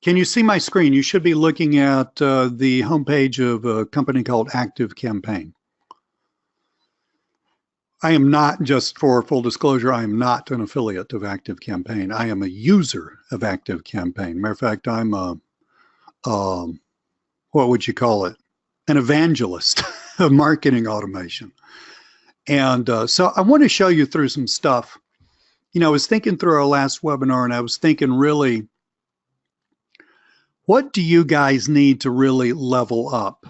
Can you see my screen? You should be looking at the homepage of a company called ActiveCampaign. I am not, just for full disclosure, I am not an affiliate of ActiveCampaign. I am a user of ActiveCampaign. Matter of fact, I'm a, what would you call it? An evangelist of marketing automation. And so I want to show you through some stuff. You know, I was thinking through our last webinar, and I was thinking, really, what do you guys need to really level up?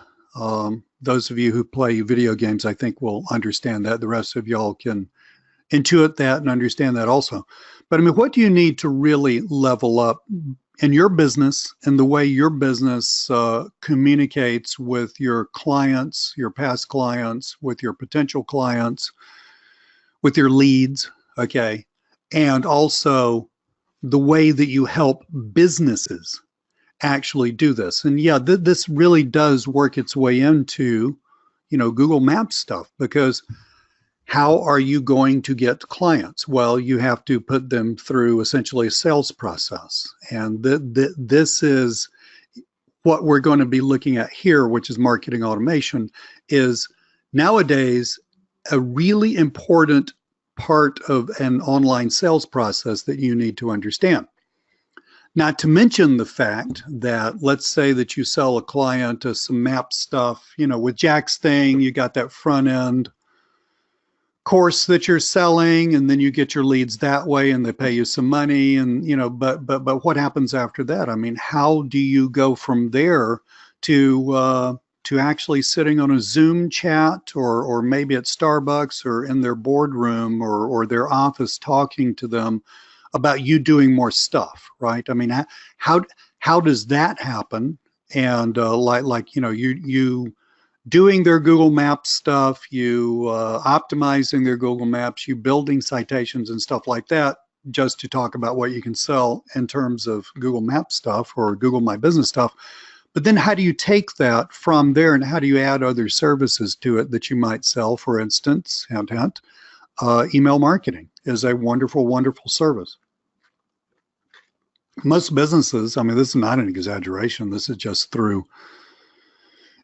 Those of you who play video games, I think, will understand that. The rest of y'all can intuit that and understand that also. But I mean, what do you need to really level up in your business and the way your business communicates with your clients, your past clients, with your potential clients, with your leads, okay? And also the way that you help businesses actually do this. And yeah, this really does work its way into, you know, Google Maps stuff, because how are you going to get clients? Well, you have to put them through essentially a sales process. And this is what we're going to be looking at here, which is marketing automation, is nowadays a really important part of an online sales process that you need to understand. Not to mention the fact that, let's say that you sell a client some map stuff, you know, with Jack's thing, you got that front end course that you're selling, and then you get your leads that way and they pay you some money, and, you know, but what happens after that? I mean, how do you go from there to actually sitting on a Zoom chat, or maybe at Starbucks or in their boardroom or their office talking to them about you doing more stuff, right? I mean, how does that happen? And like you know, you doing their Google Maps stuff, you optimizing their Google Maps, you building citations and stuff like that, just to talk about what you can sell in terms of Google Maps stuff or Google My Business stuff. But then how do you take that from there, and how do you add other services to it that you might sell? For instance, hint, hint, email marketing is a wonderful, wonderful service. Most businesses, I mean, this is not an exaggeration, this is just through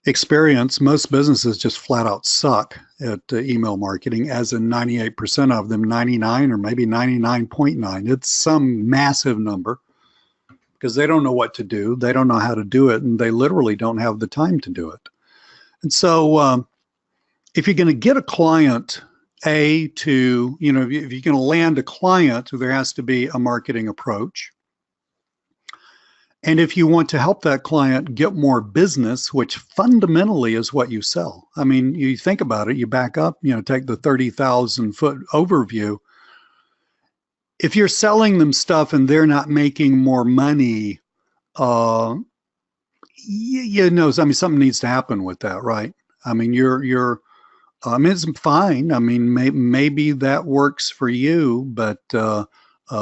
experience, most businesses just flat out suck at email marketing, as in 98% of them, 99 or maybe 99.9. It's some massive number, because they don't know what to do, they don't know how to do it, and they literally don't have the time to do it. And so if you're going to get a client, to, you know, if you're going to land a client, there has to be a marketing approach. And if you want to help that client get more business, which fundamentally is what you sell. I mean, you think about it, you back up, you know, take the 30,000 foot overview. If you're selling them stuff and they're not making more money, you know, I mean, something needs to happen with that, right? I mean, I mean, it's fine. I mean, maybe that works for you, but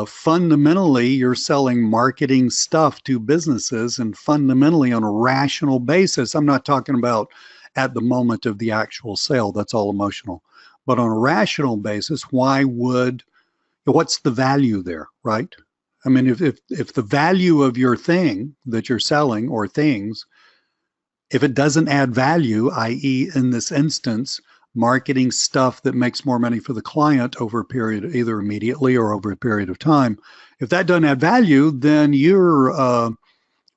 fundamentally, you're selling marketing stuff to businesses, and fundamentally on a rational basis. I'm not talking about at the moment of the actual sale, that's all emotional. But on a rational basis, what's the value there, right? I mean, if the value of your thing that you're selling, or things, if it doesn't add value, i.e. in this instance, marketing stuff that makes more money for the client over a period, either immediately or over a period of time, if that doesn't add value, then your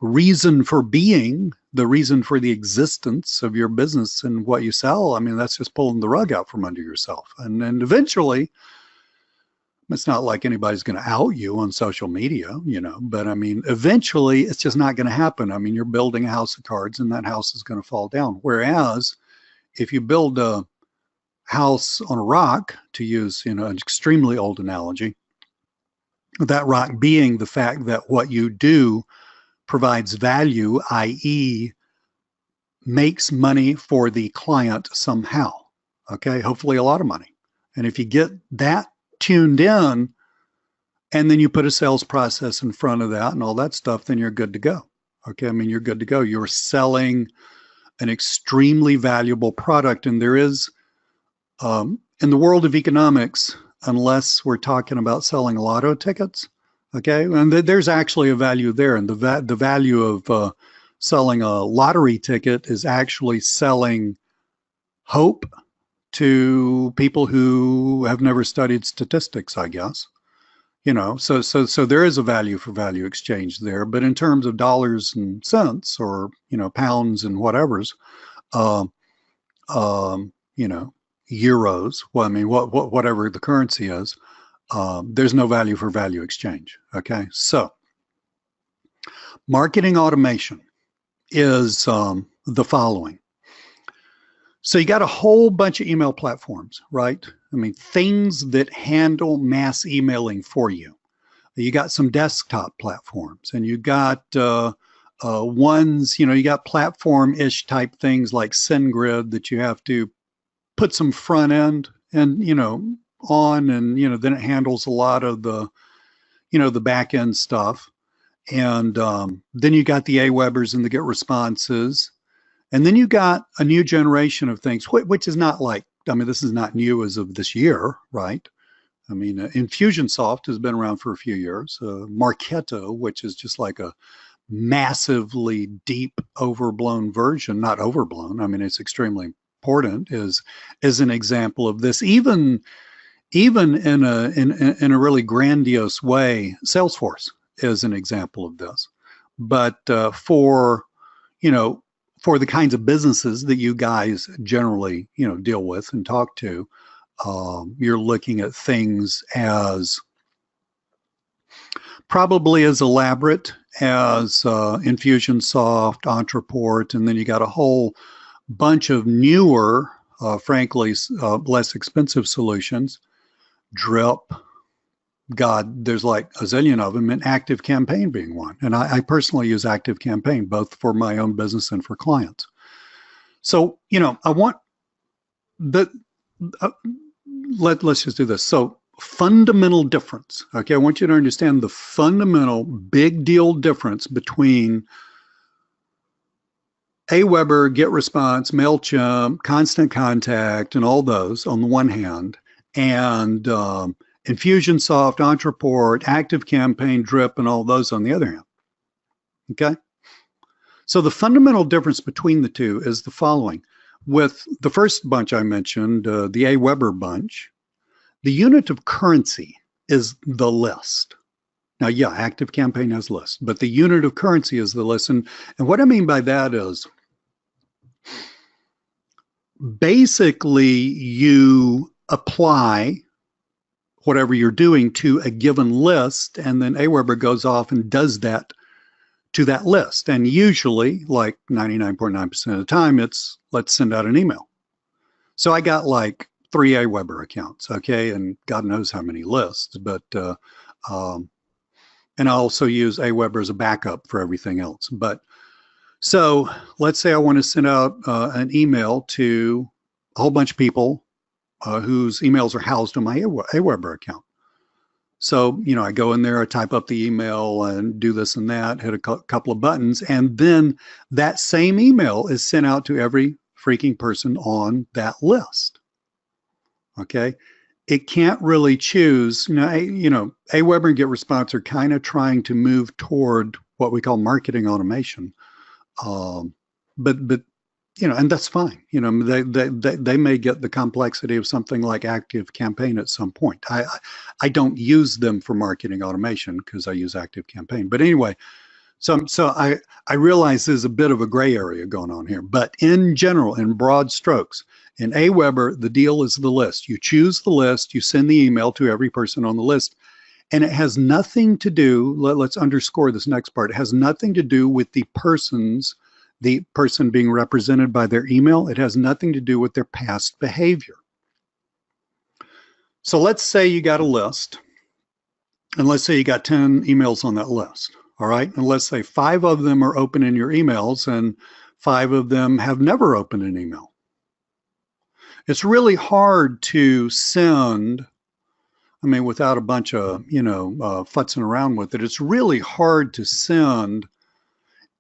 reason for being, the reason for the existence of your business and what you sell, I mean, that's just pulling the rug out from under yourself. And then eventually, it's not like anybody's going to out you on social media, you know, but I mean, eventually it's just not going to happen. I mean, you're building a house of cards, and that house is going to fall down. Whereas if you build a house on a rock, to use, you know, an extremely old analogy, that rock being the fact that what you do provides value, i.e. makes money for the client somehow, okay, hopefully a lot of money. And if you get that tuned in, and then you put a sales process in front of that and all that stuff, then you're good to go. Okay, I mean, you're good to go. You're selling an extremely valuable product. And there is, in the world of economics, unless we're talking about selling lotto tickets, Okay, and there's actually a value there, and the value of selling a lottery ticket is actually selling hope to people who have never studied statistics, I guess. So there is a value for value exchange there, but in terms of dollars and cents, or pounds and whatever's, uh, euros. Well, I mean, whatever the currency is, there's no value for value exchange. Okay, so marketing automation is the following. So you got a whole bunch of email platforms, right? I mean, things that handle mass emailing for you. You got some desktop platforms, and you got ones, you got platform-ish type things like SendGrid that you have to put some front end and, on, and, then it handles a lot of the, the back end stuff. And then you got the AWebers and the GetResponses. And then you got a new generation of things, which is not like, I mean, this is not new as of this year, right? I mean, Infusionsoft has been around for a few years. Marketo, which is just like a massively deep, overblown version, not overblown. I mean, it's extremely important, is an example of this. Even in a really grandiose way, Salesforce is an example of this. But for the kinds of businesses that you guys generally deal with and talk to, you're looking at things as probably as elaborate as Infusionsoft, Entreport, and then you got a whole bunch of newer, frankly, less expensive solutions. Drip, God, there's like a zillion of them, and ActiveCampaign being one. And I personally use ActiveCampaign both for my own business and for clients. So, I want the, let's just do this. So fundamental difference. Okay, I want you to understand the fundamental big deal difference between AWeber, GetResponse, MailChimp, Constant Contact, and all those on the one hand, and Infusionsoft, Entreport, ActiveCampaign, Drip, and all those on the other hand. Okay? So the fundamental difference between the two is the following. With the first bunch I mentioned, the AWeber bunch, the unit of currency is the list. Now, yeah, ActiveCampaign has lists, but the unit of currency is the list. And what I mean by that is basically you apply whatever you're doing to a given list, and then AWeber goes off and does that to that list. And usually, like 99.9% of the time, it's let's send out an email. So I got like 3 AWeber accounts, okay, and God knows how many lists, but and I also use AWeber as a backup for everything else. But so let's say I want to send out an email to a whole bunch of people whose emails are housed on my AWeber account. So, I go in there, I type up the email and do this and that, hit a couple of buttons, and then that same email is sent out to every freaking person on that list. Okay? It can't really choose, AWeber and GetResponse are kind of trying to move toward what we call marketing automation. But and that's fine. They may get the complexity of something like ActiveCampaign at some point. I don't use them for marketing automation because I use ActiveCampaign. But anyway, so I realize there's a bit of a gray area going on here. But in general, in broad strokes, in AWeber, the deal is the list. You choose the list, you send the email to every person on the list, and it has nothing to do, let's underscore this next part, it has nothing to do with the person being represented by their email. It has nothing to do with their past behavior. So let's say you got a list, and let's say you got 10 emails on that list, all right? And let's say 5 of them are open in your emails and 5 of them have never opened an email. It's really hard to send, I mean, without a bunch of, futzing around with it, it's really hard to send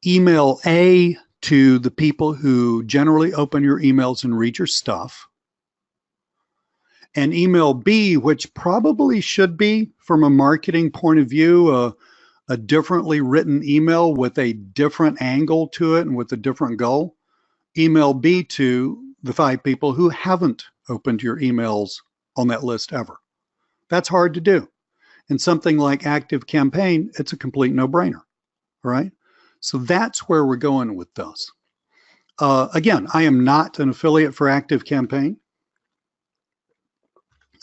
email A to the people who generally open your emails and read your stuff, And email B, which probably should be, from a marketing point of view, a differently written email with a different angle to it and with a different goal. Email B to the 5 people who haven't opened your emails on that list ever. That's hard to do. In something like ActiveCampaign, it's a complete no-brainer, right? So that's where we're going with this. Again, I am not an affiliate for ActiveCampaign.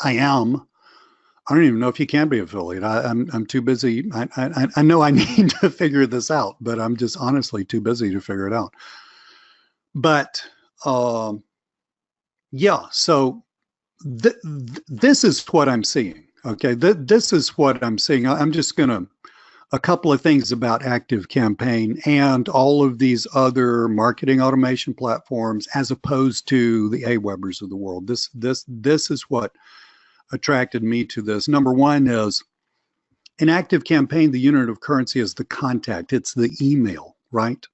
I don't even know if you can be affiliate. I'm too busy. I know I need to figure this out, but I'm just honestly too busy to figure it out. But yeah, so this is what I'm seeing. Okay, this is what I'm seeing. I'm just going to, a couple of things about ActiveCampaign and all of these other marketing automation platforms, as opposed to the AWebers of the world. This is what attracted me to this. Number one is, in ActiveCampaign, the unit of currency is the contact. It's the email, right?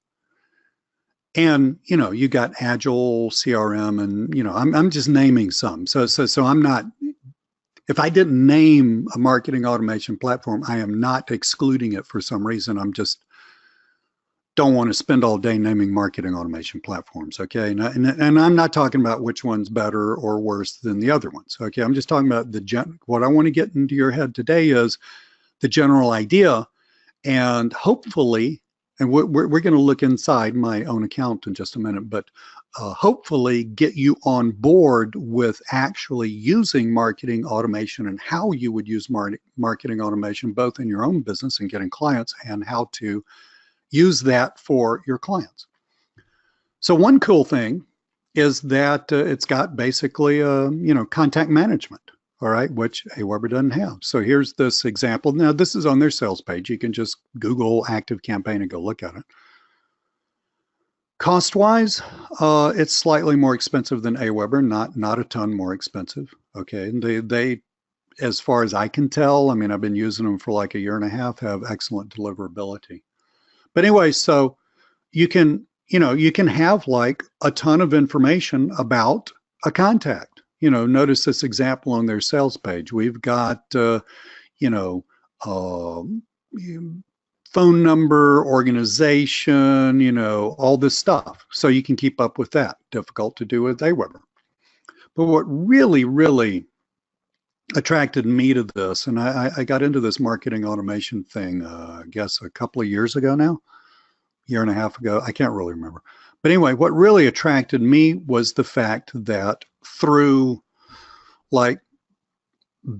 And, you know, you got Agile CRM, and, you know, I'm just naming some. So I'm not, if I didn't name a marketing automation platform, I am not excluding it for some reason. I'm just don't want to spend all day naming marketing automation platforms, okay? And I'm not talking about which one's better or worse than the other ones, okay? I'm just talking about what I want to get into your head today is the general idea, and hopefully, and we're going to look inside my own account in just a minute, but hopefully get you on board with actually using marketing automation and how you would use marketing automation, both in your own business and getting clients, and how to use that for your clients. So one cool thing is that it's got basically, you know, contact management, all right, which AWeber doesn't have. So here's this example. Now, this is on their sales page. You can just Google ActiveCampaign and go look at it. Cost-wise, it's slightly more expensive than AWeber, not a ton more expensive. Okay, and they, as far as I can tell, I mean, I've been using them for like a year and a half, have excellent deliverability. But anyway, so you can, you know, you can have like a ton of information about a contact. You know, notice this example on their sales page. We've got, you know, phone number, organization, you know, all this stuff. So you can keep up with that. Difficult to do with AWeber. But what really, really attracted me to this, and I got into this marketing automation thing, I guess a couple of years ago now, year and a half ago, I can't really remember. But anyway, what really attracted me was the fact that through like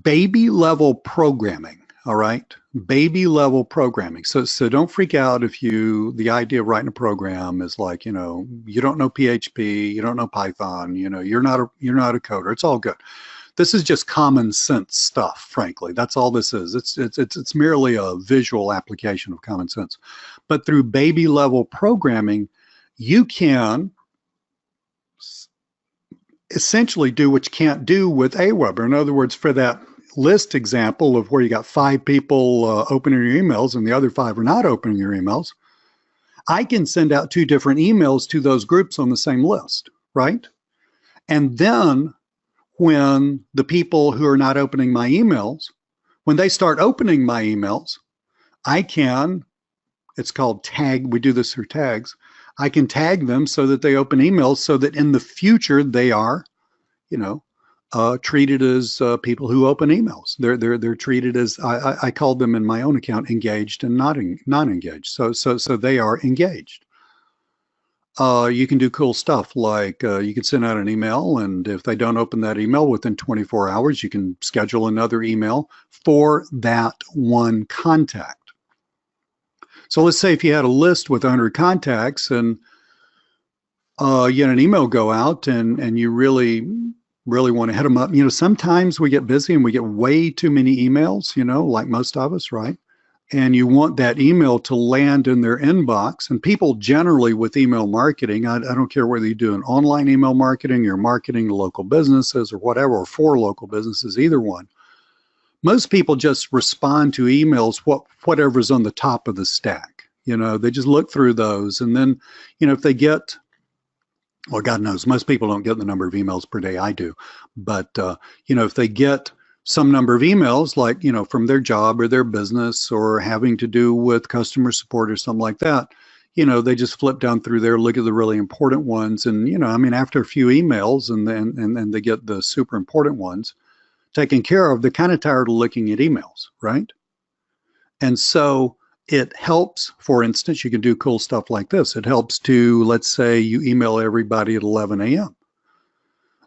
baby level programming, all right, baby level programming. So don't freak out if the idea of writing a program is like, you know, you don't know PHP, you don't know Python, you know, you're not a coder. It's all good. This is just common sense stuff, frankly. That's all this is. It's merely a visual application of common sense. But through baby level programming, you can essentially do what you can't do with AWeber. In other words, for that list example of where you got 5 people opening your emails and the other 5 are not opening your emails, I can send out 2 different emails to those groups on the same list, right? And then when the people who are not opening my emails, when they start opening my emails, I can, it's called tag, we do this through tags, I can tag them so that they open emails so that in the future they are, you know, treated as people who open emails. They're treated as, I called them in my own account engaged and not engaged. So they are engaged. You can do cool stuff like you can send out an email, and if they don't open that email within 24 hours, you can schedule another email for that one contact. So let's say if you had a list with 100 contacts and you had an email go out and you really want to hit them up. You know, sometimes we get busy and we get way too many emails, you know, like most of us, right? And you want that email to land in their inbox. And people generally with email marketing, I don't care whether you do an online email marketing, you're marketing to local businesses or whatever, or for local businesses, either one. Most people just respond to emails, whatever's on the top of the stack. You know, they just look through those. And then, you know, if they get Well, God knows, most people don't get the number of emails per day I do. But, if they get some number of emails, like, from their job or their business or having to do with customer support or something like that, they just flip down through there, look at the really important ones. And, after a few emails and they get the super important ones taken care of, they're kind of tired of looking at emails, right? And so it helps, for instance, you can do cool stuff like this. It helps to, let's say you email everybody at 11 a.m.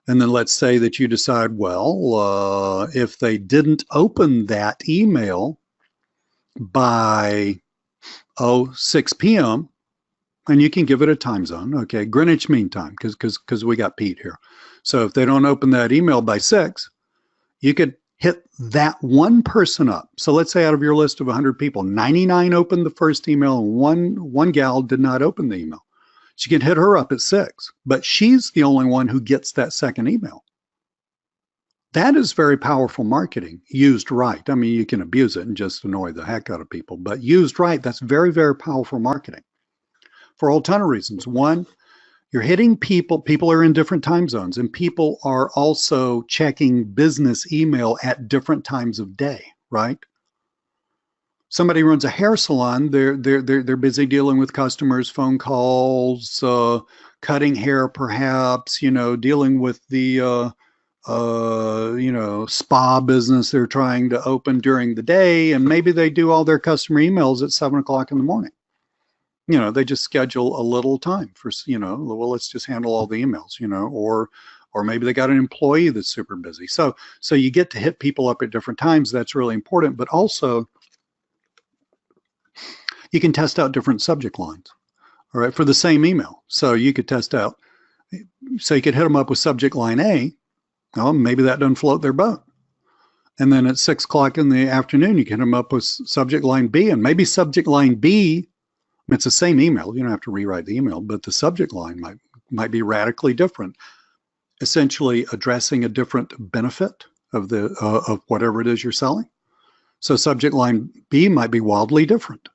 And then let's say that you decide, well, if they didn't open that email by, 6 p.m., and you can give it a time zone, okay, Greenwich Mean Time, because we got Pete here. So if they don't open that email by 6, you could hit that one person up. So let's say out of your list of 100 people, 99 opened the first email and one gal did not open the email. So you can hit her up at 6, but she's the only one who gets that second email. That is very powerful marketing used right. I mean, you can abuse it and just annoy the heck out of people, but used right, that's very, very powerful marketing for a whole ton of reasons. One, you're hitting people are in different time zones, and people are also checking business email at different times of day, right? Somebody runs a hair salon, they're busy dealing with customers, phone calls, cutting hair perhaps, dealing with the spa business they're trying to open during the day, and maybe they do all their customer emails at 7 o'clock in the morning. They just schedule a little time for, well, let's just handle all the emails, or maybe they got an employee that's super busy. So you get to hit people up at different times. That's really important. But also, you can test out different subject lines, all right, for the same email. So you could test out, so you could hit them up with subject line A. Well, maybe that doesn't float their boat. And then at 6 o'clock in the afternoon, you can hit them up with subject line B, and maybe subject line B, it's the same email. You don't have to rewrite the email, but the subject line might be radically different, essentially addressing a different benefit of of whatever it is you're selling. So subject line B might be wildly different.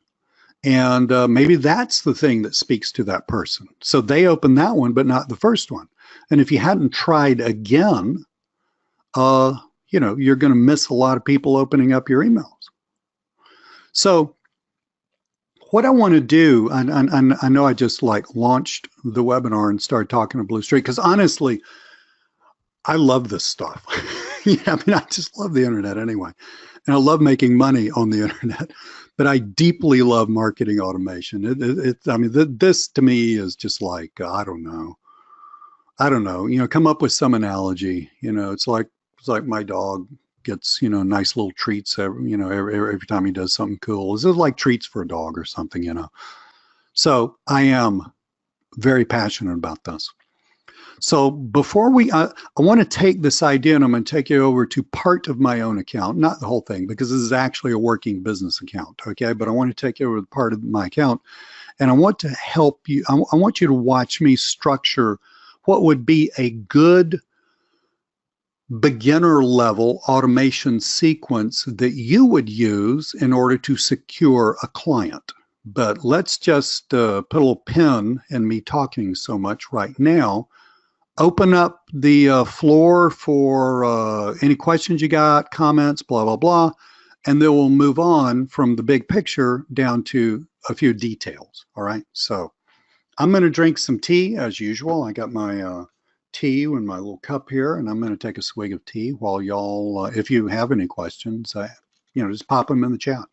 And maybe that's the thing that speaks to that person. So they open that one, but not the first one. And if you hadn't tried again, you're going to miss a lot of people opening up your emails. So what I want to do, and I know I just launched the webinar and started talking to Blue Street, because honestly, I love this stuff. I just love the internet anyway. And I love making money on the internet, but I deeply love marketing automation. This to me is just like, I don't know, come up with some analogy. It's like my dog gets, nice little treats every time he does something cool. Is it like treats for a dog or something, So I am very passionate about this. So before I want to take this idea and I'm going to take you over to part of my own account, not the whole thing, because this is actually a working business account, okay? But I want to take you over to part of my account, and I want to help you. I want you to watch me structure what would be a good beginner level automation sequence that you would use in order to secure a client. But let's just put a little pin in me talking so much right now. Open up the floor for any questions you got, comments, blah, blah, blah. And then we'll move on from the big picture down to a few details. All right. So I'm going to drink some tea as usual. I got my tea in my little cup here, and I'm going to take a swig of tea while y'all, if you have any questions, just pop them in the chat.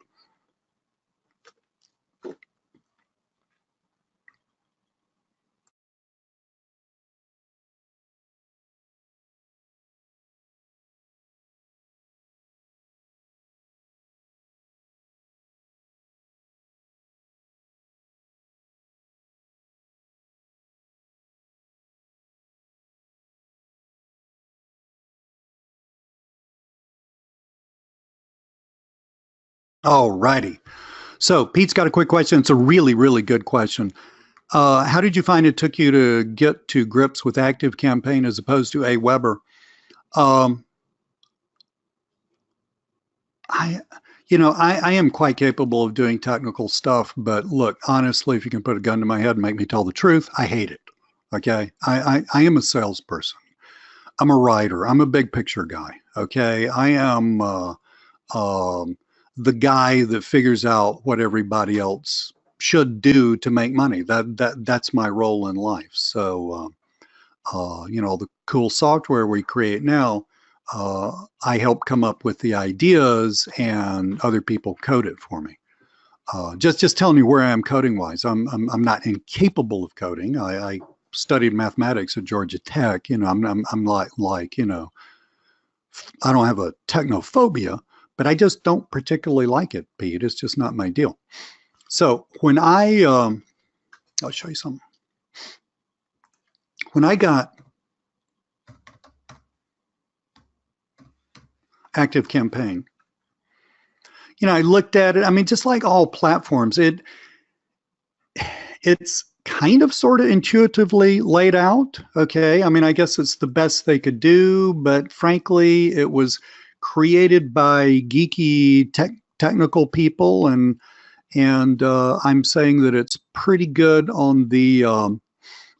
All righty. So Pete's got a quick question. It's a really, really good question. How did you find it took you to get to grips with ActiveCampaign as opposed to Aweber? I am quite capable of doing technical stuff, but look, honestly, if you can put a gun to my head and make me tell the truth, I hate it. Okay. I am a salesperson. I'm a writer. I'm a big picture guy. Okay. I am the guy that figures out what everybody else should do to make money. That's my role in life. So, you know, the cool software we create now, I help come up with the ideas and other people code it for me. Just telling you where I am coding wise. I'm not incapable of coding. I studied mathematics at Georgia Tech. You know, I'm like you know, I don't have a technophobia, but I just don't particularly like it, Pete. It's just not my deal. So when I'll show you something. When I got ActiveCampaign, you know, I looked at it. I mean, just like all platforms, it's kind of sort of intuitively laid out. Okay. I mean, I guess it's the best they could do, but frankly, it was created by geeky technical people, and I'm saying that it's pretty good on the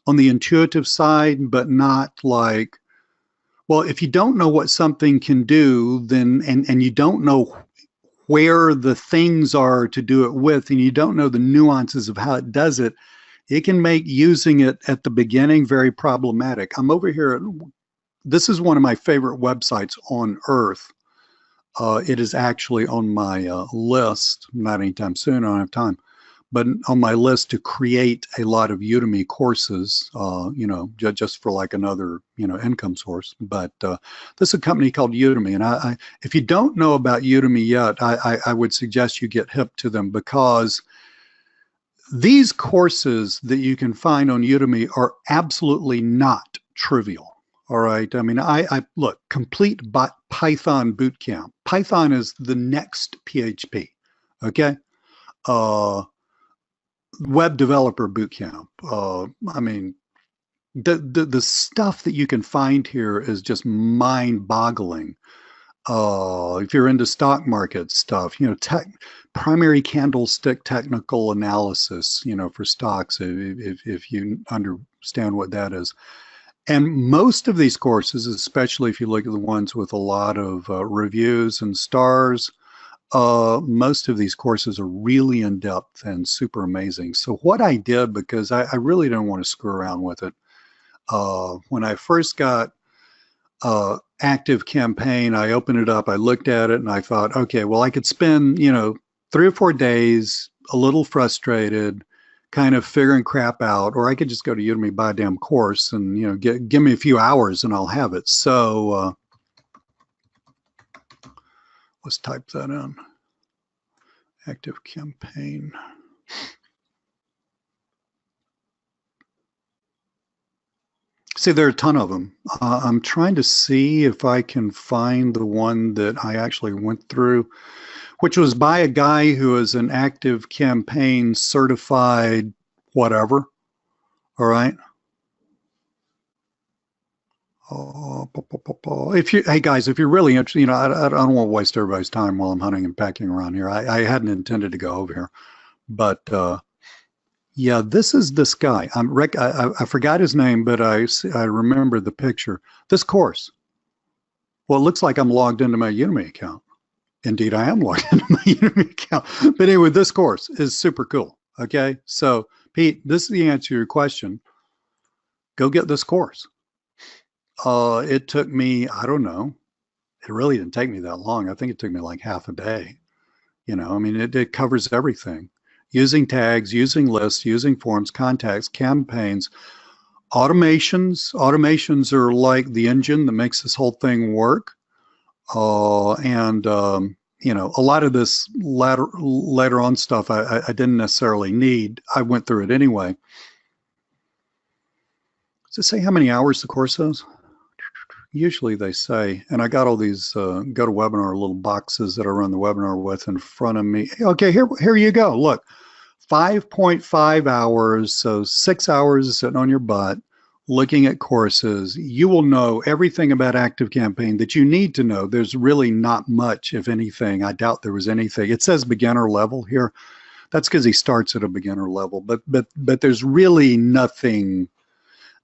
intuitive side, but not like, well, if you don't know what something can do, then and you don't know where the things are to do it with, and you don't know the nuances of how it does it, it can make using it at the beginning very problematic. I'm over here. This is one of my favorite websites on earth. It is actually on my list, not anytime soon, I don't have time, but on my list to create a lot of Udemy courses, you know, just for like another, you know, income source. But this is a company called Udemy. And if you don't know about Udemy yet, I would suggest you get hip to them, because these courses that you can find on Udemy are absolutely not trivial. All right. I mean, I look, complete Python bootcamp. Python is the next PHP. Okay. Web developer bootcamp. I mean, the stuff that you can find here is just mind-boggling. If you're into stock market stuff, you know, primary candlestick technical analysis, you know, for stocks, if you understand what that is. And most of these courses, especially if you look at the ones with a lot of reviews and stars, most of these courses are really in depth and super amazing. So what I did, because I really don't want to screw around with it, when I first got ActiveCampaign, I opened it up, I looked at it, and I thought, okay, well, I could spend, you know, 3 or 4 days, a little frustrated, kind of figuring crap out, or I could just go to Udemy, buy a damn course, and, you know, give me a few hours and I'll have it. So let's type that in. ActiveCampaign. See, there are a ton of them. I'm trying to see if I can find the one that I actually went through, which was by a guy who is an ActiveCampaign certified whatever. All right. Hey guys, if you're really interested, you know, I don't want to waste everybody's time while I'm hunting and packing around here. I hadn't intended to go over here, but yeah, this is this guy. I forgot his name, but I remember the picture. This course. Well, it looks like I'm logged into my Udemy account. Indeed, I am logged into my Udemy account. But anyway, this course is super cool. Okay, so Pete, this is the answer to your question. Go get this course. It took me, I don't know, it really didn't take me that long. I think it took me like half a day. You know, I mean, it covers everything. Using tags, using lists, using forms, contacts, campaigns, automations. Automations are like the engine that makes this whole thing work. You know, a lot of this later on stuff I didn't necessarily need. I went through it anyway. Does it say how many hours the course is? Usually they say, and I got all these GoToWebinar little boxes that I run the webinar with in front of me. Okay, here you go. Look, 5.5 hours, so 6 hours sitting on your butt, looking at courses. You will know everything about ActiveCampaign that you need to know. There's really not much, if anything. I doubt there was anything. It says beginner level here. That's because he starts at a beginner level, but there's really nothing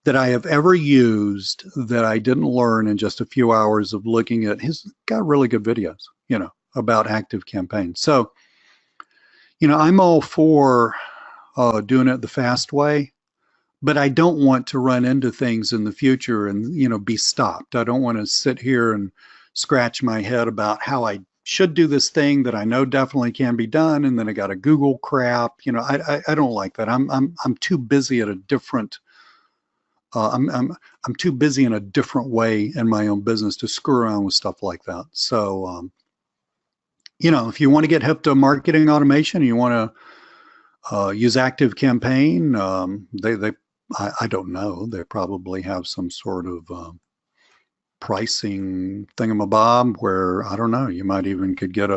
that I have ever used that I didn't learn in just a few hours of looking at. He's got really good videos, about ActiveCampaign. So, I'm all for doing it the fast way, but I don't want to run into things in the future and, be stopped. I don't want to sit here and scratch my head about how I should do this thing that I know definitely can be done, and then I got to Google crap. I don't like that. I'm too busy at a different. I'm too busy in a different way in my own business to screw around with stuff like that. So, if you want to get hip to marketing automation, you want to use ActiveCampaign. I don't know. They probably have some sort of pricing thingamabob where, I don't know, you might even could get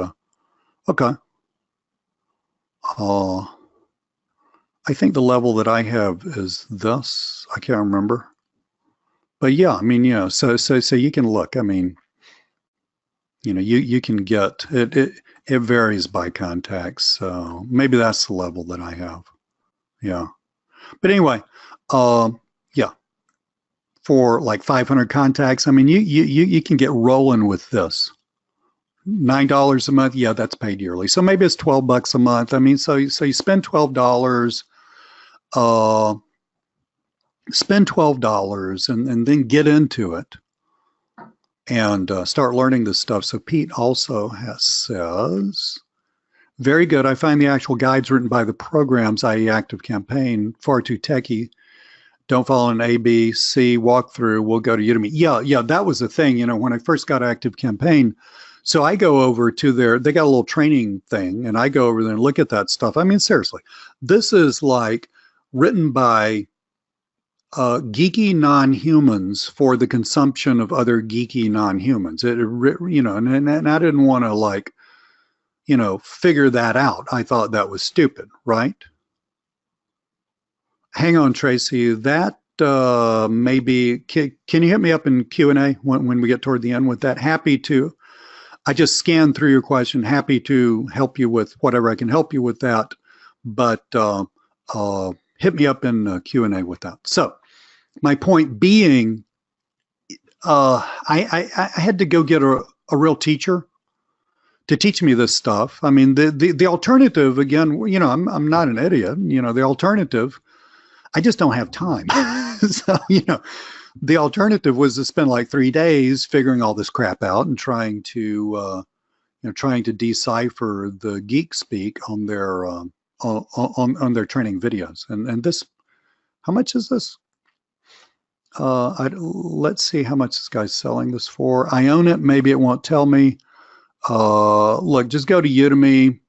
okay. I think the level that I have is this. I can't remember. But yeah, I mean, so you can look. I mean, you can get it. It varies by contacts. So maybe that's the level that I have. Yeah. But anyway, yeah, for like 500 contacts, I mean, you can get rolling with this. $9 a month, yeah, that's paid yearly. So maybe it's $12 a month. I mean, so you spend $12, and then get into it and start learning this stuff. So Pete also says, very good. I find the actual guides written by the programs, i.e. ActiveCampaign, far too techy. Don't follow an ABC walkthrough. We'll go to Udemy. Yeah, that was the thing. When I first got ActiveCampaign, so I go over to they got a little training thing, and I go over there and look at that stuff. I mean, seriously, this is like written by geeky non-humans for the consumption of other geeky non-humans. And I didn't want to figure that out. I thought that was stupid, right? Hang on, Tracy. That maybe can you hit me up in Q&A when we get toward the end with that? Happy to. I just scanned through your question. Happy to help you with whatever I can help you with that. But hit me up in Q&A with that. So my point being, I had to go get a real teacher to teach me this stuff. I mean, the alternative, again, I'm not an idiot. The alternative, I just don't have time. So, the alternative was to spend like 3 days figuring all this crap out and trying to decipher the geek speak on their on their training videos. And this, how much is this? Let's see how much this guy's selling this for. I own it. Maybe it won't tell me. Look, just go to Udemy,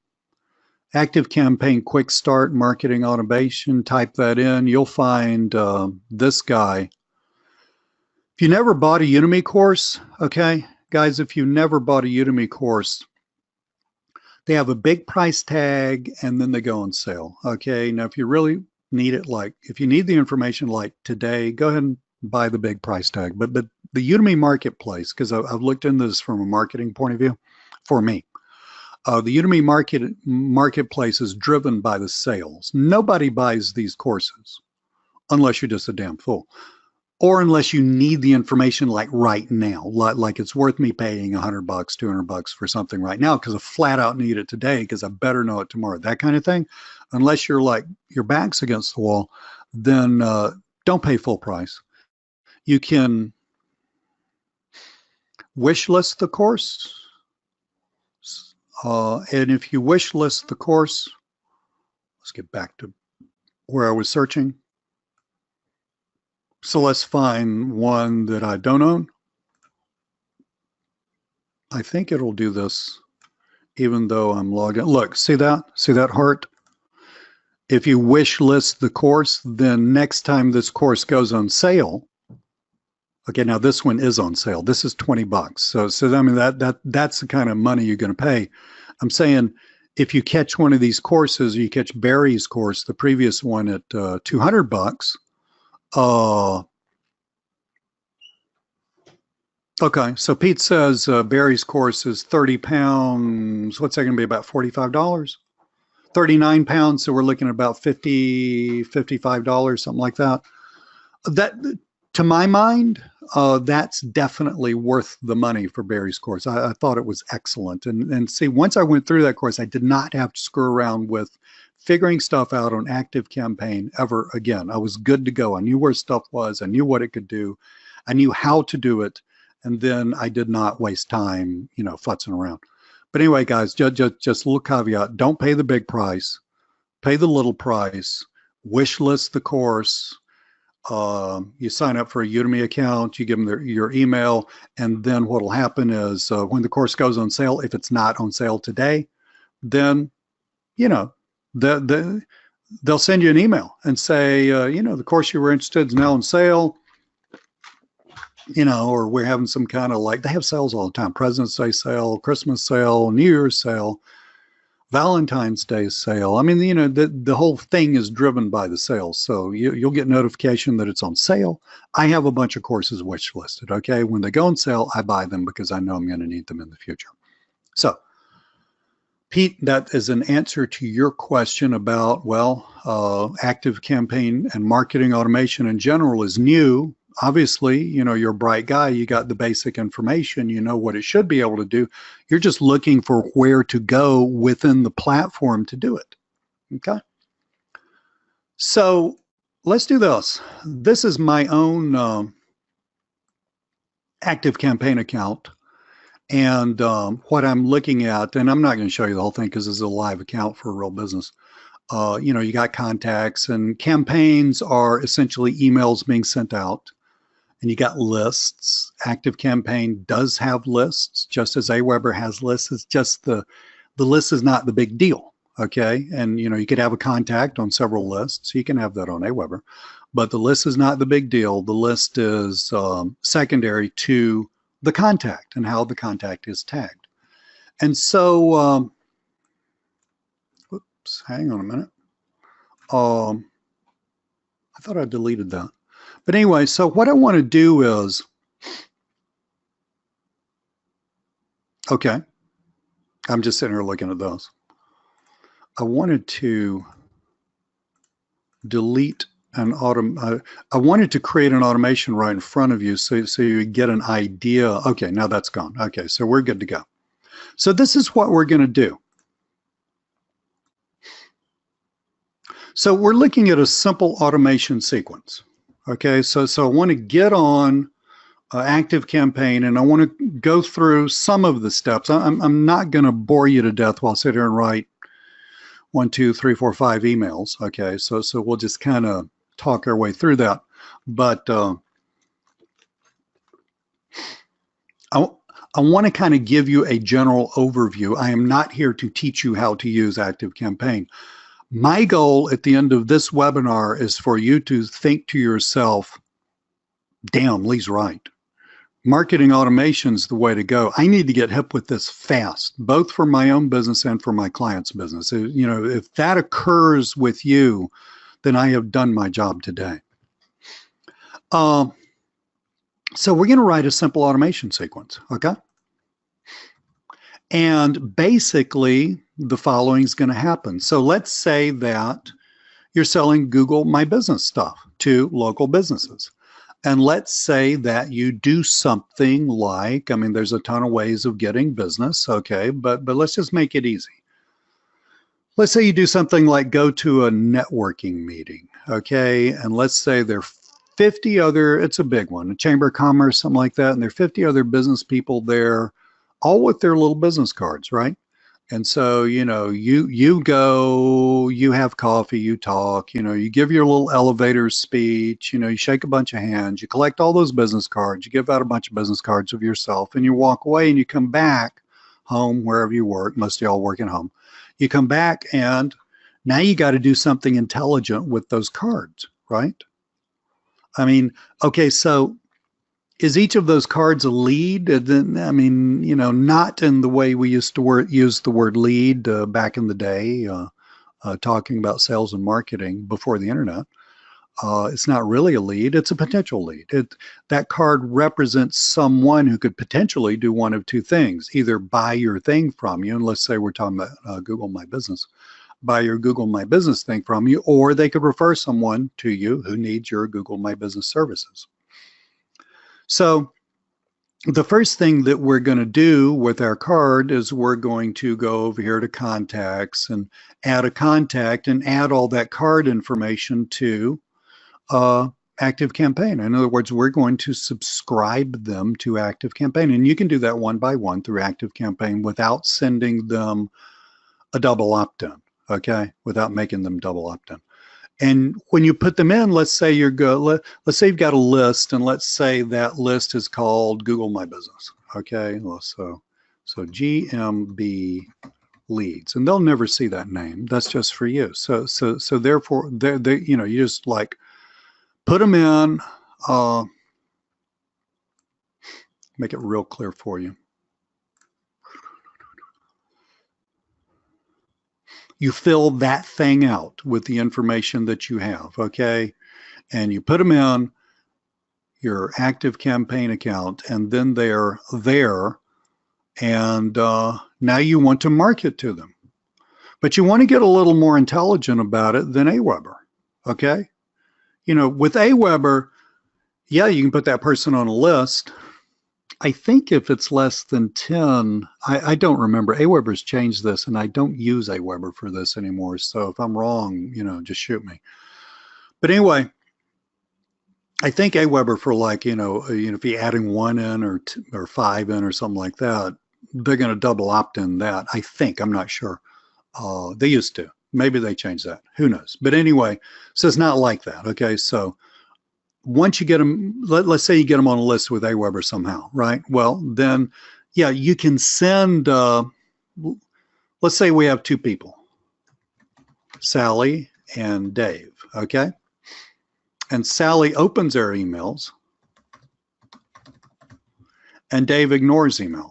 ActiveCampaign Quick Start Marketing Automation. Type that in. You'll find this guy. If you never bought a Udemy course, okay, guys, if you never bought a Udemy course, they have a big price tag and then they go on sale. Okay, now if you really need it, like if you need the information like today, go ahead and buy the big price tag. But the Udemy marketplace, because I've looked into this from a marketing point of view, for me, the Udemy marketplace is driven by the sales. Nobody buys these courses unless you're just a damn fool. Or unless you need the information like right now, like it's worth me paying $100, $200 for something right now because I flat out need it today because I better know it tomorrow, that kind of thing. Unless you're like your back's against the wall, then don't pay full price. You can wish list the course. And if you wish list the course, let's get back to where I was searching. So let's find one that I don't own. I think it'll do this even though I'm logged in. Look, see that? See that heart? If you wish list the course, then next time this course goes on sale, okay, now this one is on sale. This is $20. So I mean that's the kind of money you're going to pay. I'm saying if you catch one of these courses, or you catch Barry's course, the previous one at $200. Okay, so Pete says Barry's course is 30 pounds. What's that going to be, about $45? 39 pounds, so we're looking at about $50, $55, something like that. That, to my mind, that's definitely worth the money for Barry's course. I thought it was excellent. And see, once I went through that course, I did not have to screw around with figuring stuff out on ActiveCampaign ever again. I was good to go. I knew where stuff was. I knew what it could do. I knew how to do it. And then I did not waste time, futzing around. But anyway, guys, just a little caveat. Don't pay the big price. Pay the little price. Wish list the course. You sign up for a Udemy account, you give them your email, and then what will happen is when the course goes on sale, if it's not on sale today, then, they'll send you an email and say, the course you were interested in is now on sale, or we're having some kind of they have sales all the time, President's Day sale, Christmas sale, New Year's sale, Valentine's Day sale. I mean, the whole thing is driven by the sales. So you'll get notification that it's on sale. I have a bunch of courses wish listed. Okay. When they go on sale, I buy them because I know I'm going to need them in the future. So Pete, that is an answer to your question about, ActiveCampaign and marketing automation in general is new. Obviously, you're a bright guy. You got the basic information. You know what it should be able to do. You're just looking for where to go within the platform to do it. Okay. So let's do this. This is my own ActiveCampaign account. And what I'm looking at, and I'm not going to show you the whole thing because this is a live account for a real business. You got contacts, and campaigns are essentially emails being sent out. And you got lists. ActiveCampaign does have lists, just as Aweber has lists. It's just the list is not the big deal, okay? And, you could have a contact on several lists. You can have that on Aweber. But the list is not the big deal. The list is secondary to the contact and how the contact is tagged. And so, whoops, hang on a minute. I thought I deleted that. But anyway, so what I want to do is, okay, I'm just sitting here looking at those. I wanted to delete an I wanted to create an automation right in front of you so you get an idea. Okay, now that's gone. Okay, so we're good to go. So this is what we're going to do. So we're looking at a simple automation sequence. Okay, so I want to get on ActiveCampaign, and I want to go through some of the steps. I'm not going to bore you to death while I sit here and write 1, 2, 3, 4, 5 emails. Okay, so we'll just kind of talk our way through that. But I want to kind of give you a general overview. I am not here to teach you how to use ActiveCampaign. My goal at the end of this webinar is for you to think to yourself, damn, Lee's right. Marketing automation is the way to go. I need to get hip with this fast, both for my own business and for my client's business. If that occurs with you, then I have done my job today. So we're going to write a simple automation sequence, okay? And basically, the following is going to happen. So let's say that you're selling Google My Business stuff to local businesses. And let's say that you do something like, there's a ton of ways of getting business, okay, but let's just make it easy. Let's say you do something like go to a networking meeting, okay, and let's say there are 50 other, it's a big one, a Chamber of Commerce, something like that, and there are 50 other business people there, all with their little business cards, right? And so, you go, you have coffee, you talk, you give your little elevator speech, you shake a bunch of hands, you collect all those business cards, you give out a bunch of business cards of yourself, and you walk away and you come back home, wherever you work. Most of y'all work at home. You come back and now you got to do something intelligent with those cards, right? Okay, so is each of those cards a lead? Not in the way we used to use the word lead back in the day, talking about sales and marketing before the internet. It's not really a lead, it's a potential lead. That card represents someone who could potentially do one of two things, either buy your thing from you, and let's say we're talking about Google My Business, buy your Google My Business thing from you, or they could refer someone to you who needs your Google My Business services. So the first thing that we're going to do with our card is we're going to go over here to contacts and add a contact and add all that card information to ActiveCampaign. In other words, we're going to subscribe them to ActiveCampaign. And you can do that one by one through ActiveCampaign without sending them a double opt-in, okay? Without making them double opt-in. And when you put them in, let's say let's say you've got a list, and let's say that list is called Google My Business, okay? So GMB leads, and they'll never see that name. That's just for you. So therefore, you know, you just like put them in, make it real clear for you. You fill that thing out with the information that you have, okay? And you put them in your ActiveCampaign account, and then they're there, and now you want to market to them. But you want to get a little more intelligent about it than Aweber, okay? You know, with Aweber, yeah, you can put that person on a list. I think if it's less than 10, I don't remember. Aweber's changed this, and I don't use Aweber for this anymore. So if I'm wrong, you know, just shoot me. But anyway, I think Aweber for like, you know, if you're adding 1 in or 5 in or something like that, they're going to double opt in that. I think, I'm not sure. They used to. Maybe they changed that. Who knows? But anyway, so it's not like that. Okay, so once you get them, let's say you get them on a list with Aweber somehow, right? Well, then, yeah, you can send, let's say we have 2 people, Sally and Dave, okay? And Sally opens their emails, and Dave ignores emails.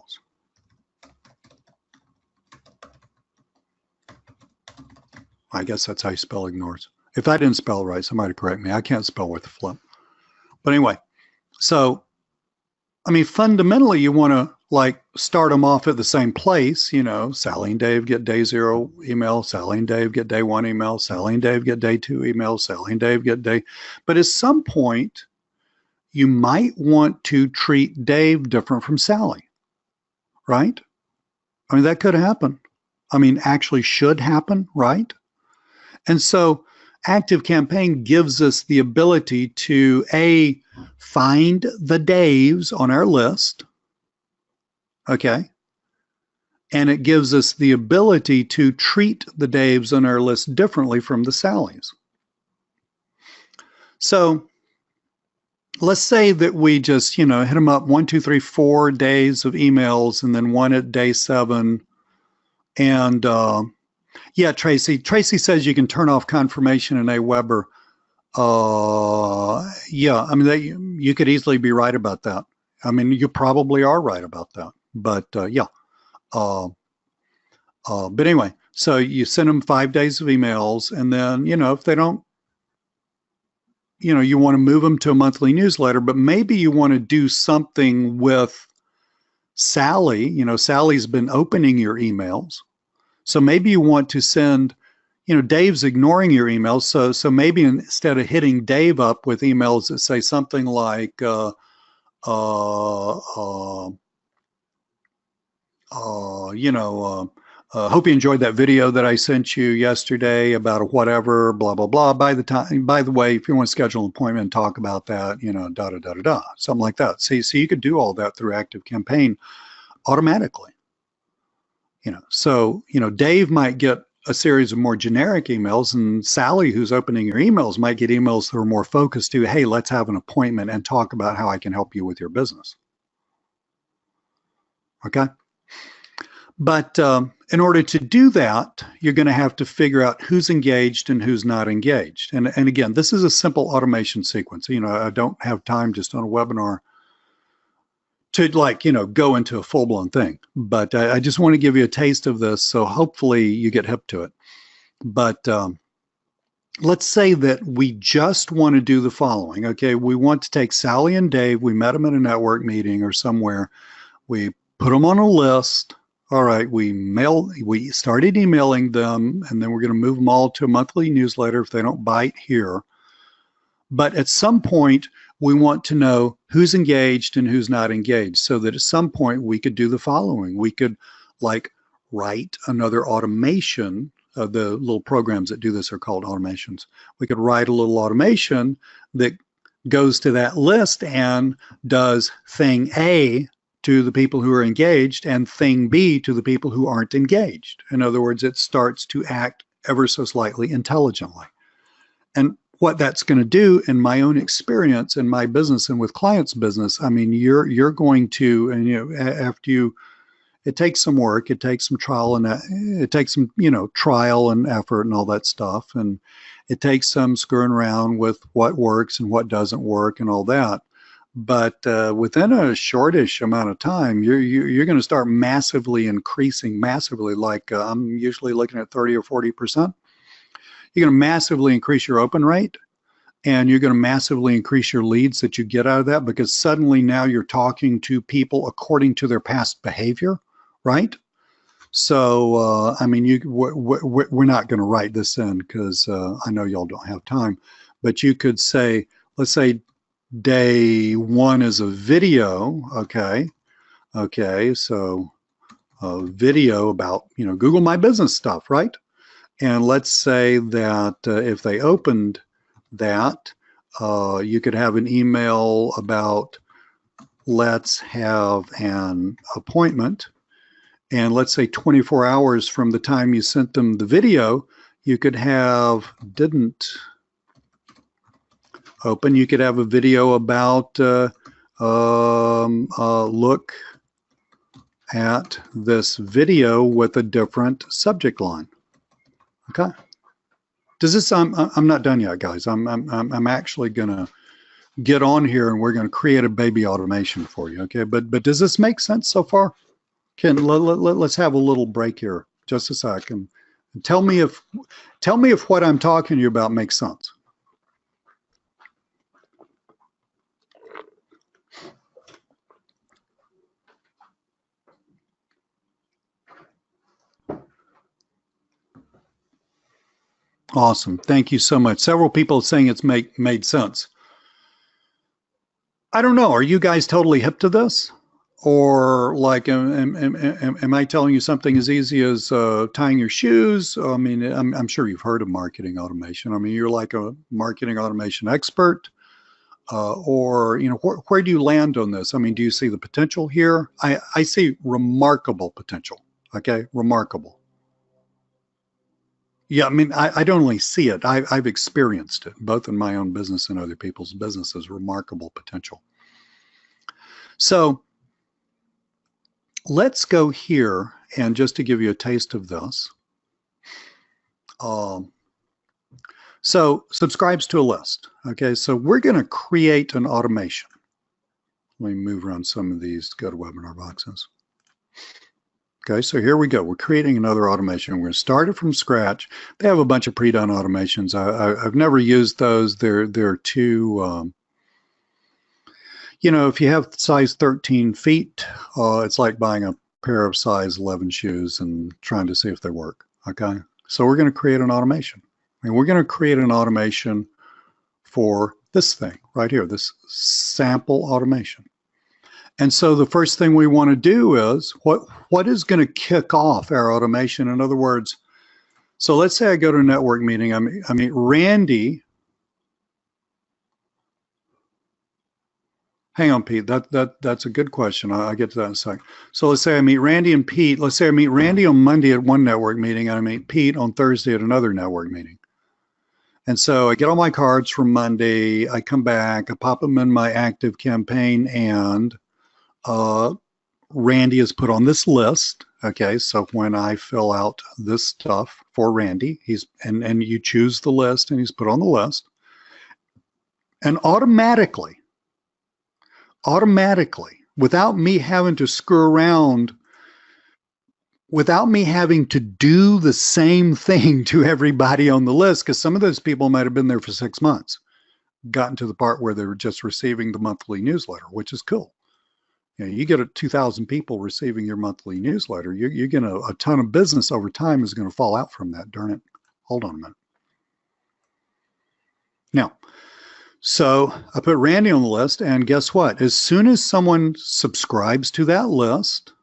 I guess that's how you spell ignores. If I didn't spell right, somebody correct me. I can't spell with a flip. But anyway, so, I mean, fundamentally, you want to like start them off at the same place. You know, Sally and Dave get day 0 email, Sally and Dave get day 1 email, Sally and Dave get day 2 email, Sally and Dave get day. But at some point, you might want to treat Dave different from Sally, right? I mean, that could happen. I mean, actually should happen, right? And so ActiveCampaign gives us the ability to find the Daves on our list, okay? And it gives us the ability to treat the Daves on our list differently from the Sallys. So let's say that we just, you know, hit them up 1, 2, 3, 4 days of emails, and then 1 at day 7. And yeah, Tracy says you can turn off confirmation in Aweber. Yeah, I mean, you could easily be right about that. I mean, you probably are right about that. But yeah. But anyway, so you send them 5 days of emails, and then, you know, if they don't, you know, you want to move them to a monthly newsletter, but maybe you want to do something with Sally. You know, Sally's been opening your emails. So maybe you want to send, you know, Dave's ignoring your emails. So maybe instead of hitting Dave up with emails that say something like, you know, hope you enjoyed that video that I sent you yesterday about whatever, blah, blah, blah. By the way, if you want to schedule an appointment and talk about that, you know, something like that. See, so you could do all that through ActiveCampaign automatically. You know, so, you know, Dave might get a series of more generic emails, and Sally, who's opening your emails, might get emails that are more focused to, hey, let's have an appointment and talk about how I can help you with your business. Okay? But in order to do that, you're going to have to figure out who's engaged and who's not engaged. And again, this is a simple automation sequence. You know, I don't have time just on a webinar to, like, you know, go into a full-blown thing. But I just want to give you a taste of this, so hopefully you get hip to it. But let's say that we just want to do the following. Okay, we want to take Sally and Dave. We met them in a network meeting or somewhere. We put them on a list. All right, we started emailing them, and then we're going to move them all to a monthly newsletter if they don't bite here. But at some point, we want to know who's engaged and who's not engaged, so that at some point we could do the following. We could like write another automation. The little programs that do this are called automations. We could write a little automation that goes to that list and does thing A to the people who are engaged and thing B to the people who aren't engaged. In other words, it starts to act ever so slightly intelligently. And what that's going to do, in my own experience in my business and with clients' business, I mean, you're going to, and after you, it takes some work, it takes some trial, and it takes some trial and effort and all that stuff, and it takes some screwing around with what works and what doesn't work and all that. But within a shortish amount of time, you're going to start massively increasing, like I'm usually looking at 30 or 40%. You're going to massively increase your open rate, and you're going to massively increase your leads that you get out of that, because suddenly now you're talking to people according to their past behavior, right? So, I mean, we're not going to write this in because I know y'all don't have time, but you could say, let's say day one is a video, okay? Okay, so a video about, Google My Business stuff, right? And let's say that if they opened that, you could have an email about let's have an appointment. And let's say 24 hours from the time you sent them the video, you could have, didn't open, you could have a video about look at this video with a different subject line. Okay. Does this? I'm not done yet, guys. I'm actually gonna get on here and we're gonna create a baby automation for you. Okay. But does this make sense so far? Let's have a little break here, just a second. Tell me if what I'm talking to you about makes sense. Awesome. Thank you so much. Several people saying it's made sense. I don't know. Are you guys totally hip to this? Or like, am I telling you something as easy as tying your shoes? I mean, I'm sure you've heard of marketing automation. I mean, you're like a marketing automation expert. Or, where do you land on this? I mean, do you see the potential here? I see remarkable potential. Okay, remarkable. Yeah, I mean, I don't only see it, I've experienced it, both in my own business and other people's businesses, remarkable potential. So let's go here, and just to give you a taste of this. So subscribes to a list. Okay, so we're going to create an automation. Let me move around some of these GoToWebinar boxes. Okay, so here we go. We're creating another automation. We're going to start it from scratch. They have a bunch of pre-done automations. I've never used those. They're too, if you have size 13 feet, it's like buying a pair of size 11 shoes and trying to see if they work. Okay, so we're going to create an automation. And we're going to create an automation for this thing right here, this sample automation. And so the first thing we want to do is what is going to kick off our automation? In other words, so let's say I go to a network meeting. I meet Randy. Hang on, Pete. That's a good question. I'll get to that in a second. So let's say I meet Randy and Pete. Let's say I meet Randy on Monday at one network meeting, and I meet Pete on Thursday at another network meeting. And so I get all my cards from Monday. I come back. I pop them in my ActiveCampaign, and Randy is put on this list. Okay, so when I fill out this stuff for Randy, and you choose the list, and he's put on the list, and automatically, without me having to screw around, without me having to do the same thing to everybody on the list, because some of those people might have been there for 6 months, gotten to the part where they were just receiving the monthly newsletter, which is cool. You know, you get 2,000 people receiving your monthly newsletter, you're going to, a ton of business over time is going to fall out from that. Darn it. Hold on a minute. Now, so I put Randy on the list, and guess what? As soon as someone subscribes to that list,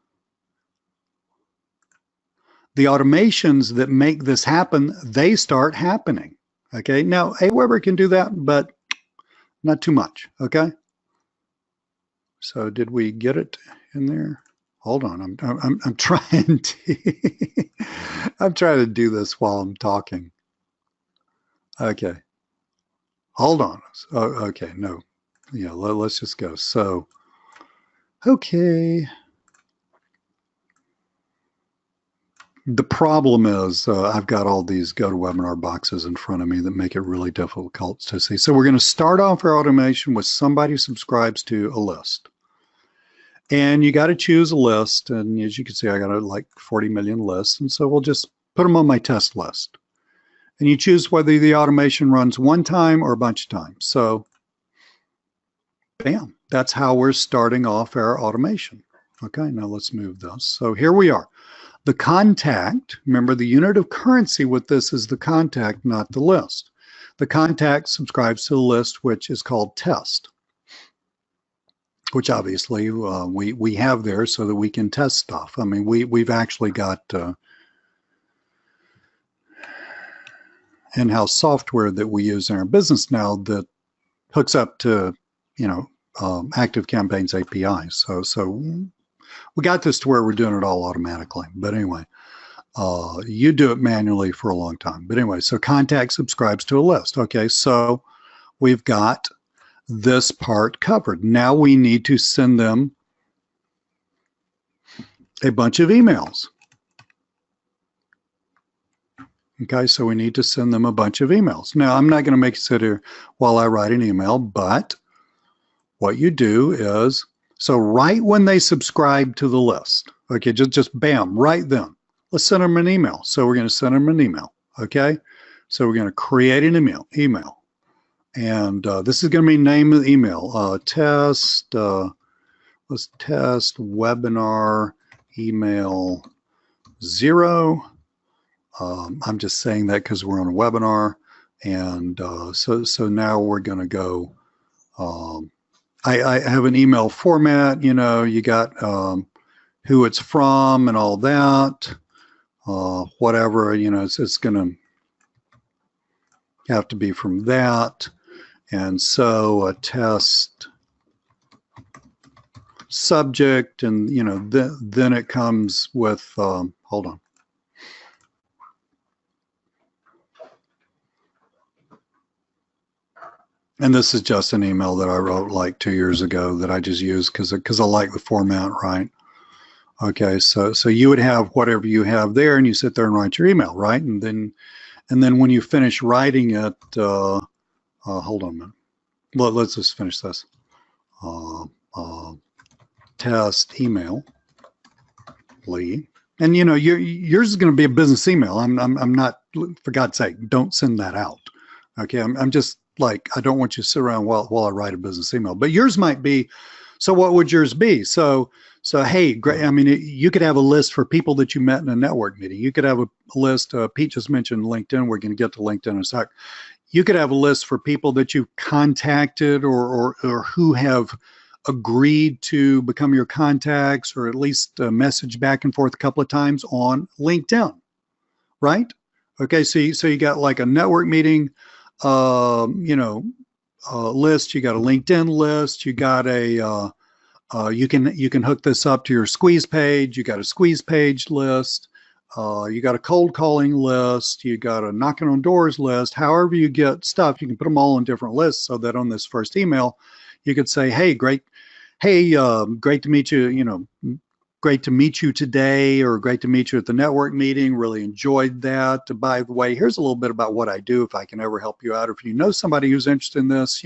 the automations that make this happen, they start happening. Okay. Now, Aweber can do that, but not too much. Okay. So did we get it in there? Hold on. I'm trying to I'm trying to do this while I'm talking. Okay. Hold on. Oh, okay. No. Yeah. Let's just go. So, okay. The problem is I've got all these GoToWebinar boxes in front of me that make it really difficult to see. So we're going to start off our automation with somebody who subscribes to a list. And you got to choose a list. And as you can see, I got like 40 million lists. And so we'll just put them on my test list. And you choose whether the automation runs one time or a bunch of times. So bam, that's how we're starting off our automation. Okay, now let's move this. So here we are. The contact, remember the unit of currency with this is the contact, not the list. The contact subscribes to the list, which is called test, which obviously we have there so that we can test stuff. I mean, we've actually got in-house software that we use in our business now that hooks up to, ActiveCampaign's API. So we got this to where we're doing it all automatically. But anyway, you do it manually for a long time. But anyway, so contact subscribes to a list. Okay, so we've got this part covered. Now we need to send them a bunch of emails. Okay, so we need to send them a bunch of emails. Now, I'm not going to make you sit here while I write an email, but what you do is, so right when they subscribe to the list, okay, just bam, right then, let's send them an email. So we're going to send them an email, okay? So we're going to create an email. And this is going to be name of the email, let's test webinar email 0. I'm just saying that because we're on a webinar. And so now we're going to go, I have an email format, you got who it's from and all that, whatever, it's going to have to be from that. And so a test subject, and, then it comes with, hold on. And this is just an email that I wrote like 2 years ago that I just used because I like the format, right? Okay, so you would have whatever you have there, and you sit there and write your email, right? And then when you finish writing it, hold on a minute. Let's just finish this. Test email, Lee, and yours is going to be a business email. I'm not, for God's sake, don't send that out. Okay, I'm just like, I don't want you to sit around while I write a business email, but yours might be. So what would yours be? So hey, great. I mean, you could have a list for people that you met in a network meeting. You could have a list. Pete just mentioned LinkedIn. We're going to get to LinkedIn in a sec. You could have a list for people that you've contacted or who have agreed to become your contacts, or at least message back and forth a couple of times on LinkedIn, right? Okay, so you got like a network meeting, list. You got a LinkedIn list. You got a you can hook this up to your squeeze page. You got a squeeze page list. You got a cold calling list. You got a knocking on doors list. However you get stuff, you can put them all on different lists so that on this first email, you could say, hey, great. Hey, great to meet you. Great to meet you today, or great to meet you at the network meeting. Really enjoyed that. By the way, here's a little bit about what I do if I can ever help you out. If you know somebody who's interested in this,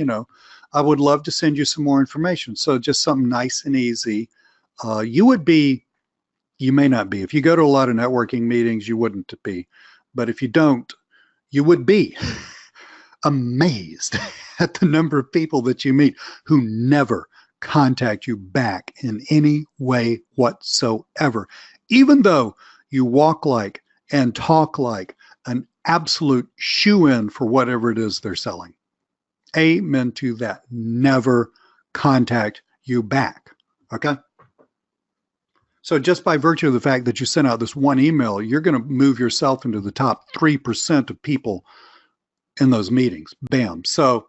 I would love to send you some more information. So just something nice and easy. You may not be. If you go to a lot of networking meetings, you wouldn't be. But if you don't, you would be amazed at the number of people that you meet who never contact you back in any way whatsoever, even though you walk like and talk like an absolute shoe-in for whatever it is they're selling. Amen to that. Never contact you back. Okay? So just by virtue of the fact that you sent out this one email, you're going to move yourself into the top 3% of people in those meetings. Bam. So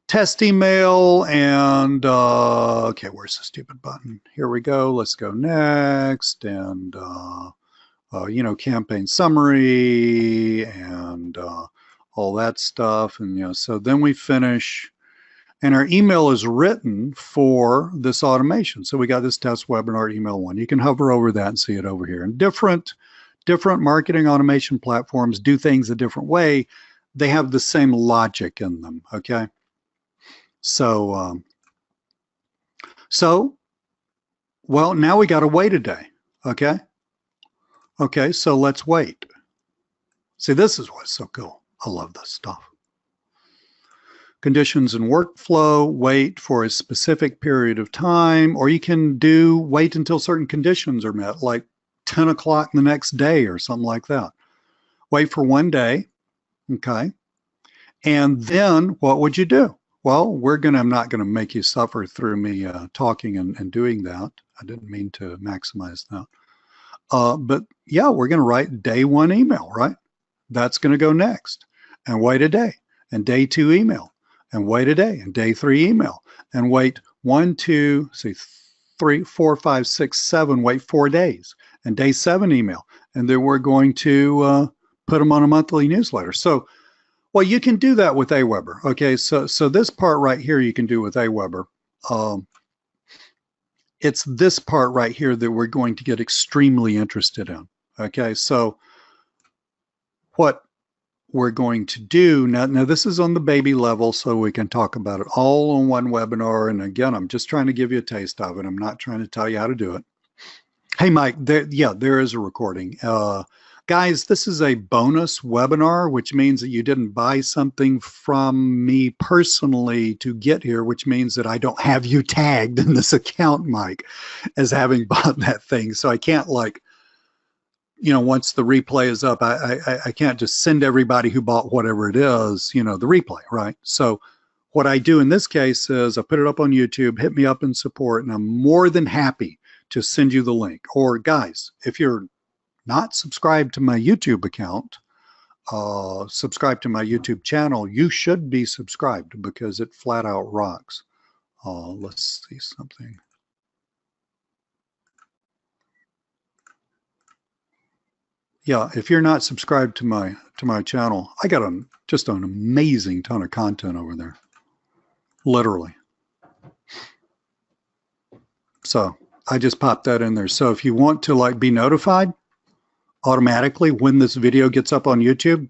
test email and, okay, where's the stupid button? Here we go. Let's go next. And, you know, campaign summary and all that stuff. And, you know, so then we finish. And our email is written for this automation. So we got this test webinar email one. You can hover over that and see it over here. And different marketing automation platforms do things a different way. They have the same logic in them, okay? So, well, now we got to wait a day, okay? Okay, so let's wait. See, this is what's so cool. I love this stuff. Conditions and workflow, wait for a specific period of time, or you can do wait until certain conditions are met, like 10 o'clock the next day or something like that. Wait for 1 day, okay? And then what would you do? Well, I'm not going to make you suffer through me talking and doing that. I didn't mean to maximize that. But yeah, we're going to write day 1 email, right? That's going to go next, and wait a day, and day 2 email, and wait a day, and day 3 email, and wait 1, 2, 3, 4, 5, 6, 7, wait 4 days, and day 7 email, and then we're going to put them on a monthly newsletter. So, well, you can do that with Aweber. Okay, so this part right here you can do with Aweber. It's this part right here that we're going to get extremely interested in. Okay, so what we're going to do now this is on the baby level, so we can talk about it all on one webinar. And again, I'm just trying to give you a taste of it. I'm not trying to tell you how to do it. Hey, Mike, there is a recording. Guys, this is a bonus webinar, which means that you didn't buy something from me personally to get here, which means that I don't have you tagged in this account, Mike, as having bought that thing. So I can't, like, you know, once the replay is up, I can't just send everybody who bought whatever it is, you know, the replay, right? So what I do in this case is I put it up on YouTube, hit me up in support, and I'm more than happy to send you the link. Or guys, if you're not subscribed to my YouTube account, subscribe to my YouTube channel, you should be subscribed because it flat out rocks. Let's see something. Yeah, if you're not subscribed to my channel, I got just an amazing ton of content over there, literally. So I just popped that in there. So if you want to, like, be notified automatically when this video gets up on YouTube,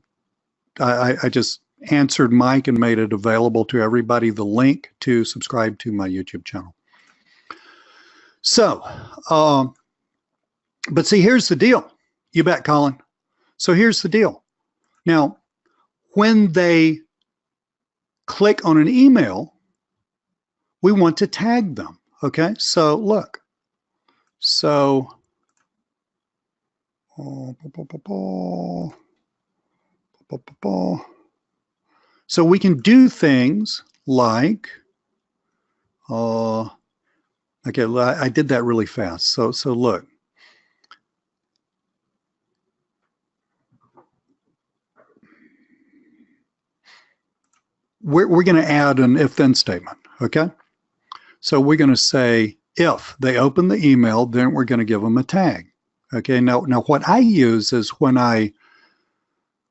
I just answered Mike and made it available to everybody, the link to subscribe to my YouTube channel. So, but see, here's the deal. You bet, Colin. So here's the deal. Now, when they click on an email, we want to tag them. Okay, so look. So, so we can do things like, okay, I did that really fast. So look. We're going to add an if-then statement, okay? So we're going to say, if they open the email, then we're going to give them a tag. Okay, now what I use is when I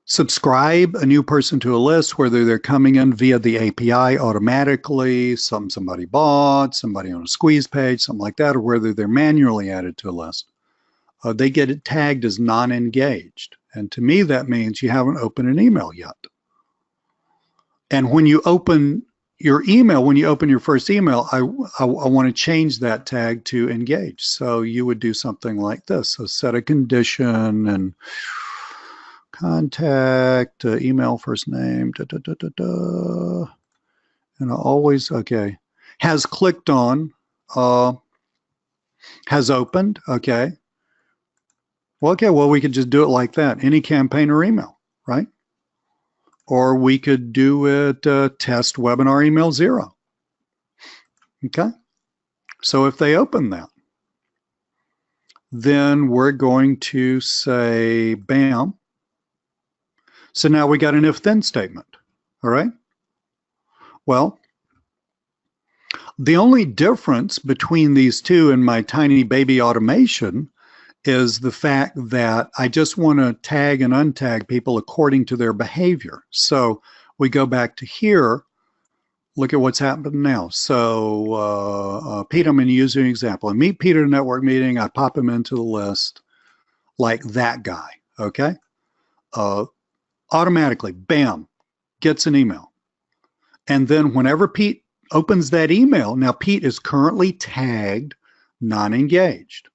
subscribe a new person to a list, whether they're coming in via the API automatically, somebody bought, somebody on a squeeze page, something like that, or whether they're manually added to a list, they get it tagged as non-engaged. And to me, that means you haven't opened an email yet. And when you open your email, when you open your first email, I want to change that tag to engage. So you would do something like this. So set a condition and contact, email, first name, and I always, okay, has clicked on has opened. Okay. Well, we could just do it like that. Any campaign or email, right? Or we could do it test webinar email 0. Okay. So if they open that, then we're going to say, bam. So now we got an if-then statement. All right. Well, the only difference between these two in my tiny baby automation is the fact that I just want to tag and untag people according to their behavior. So we go back to here. Look at what's happened now. So Pete, I'm going to use an example. I meet Pete at a network meeting. I pop him into the list like that guy. Okay. Automatically, bam, gets an email. And then whenever Pete opens that email, now Pete is currently tagged non-engaged.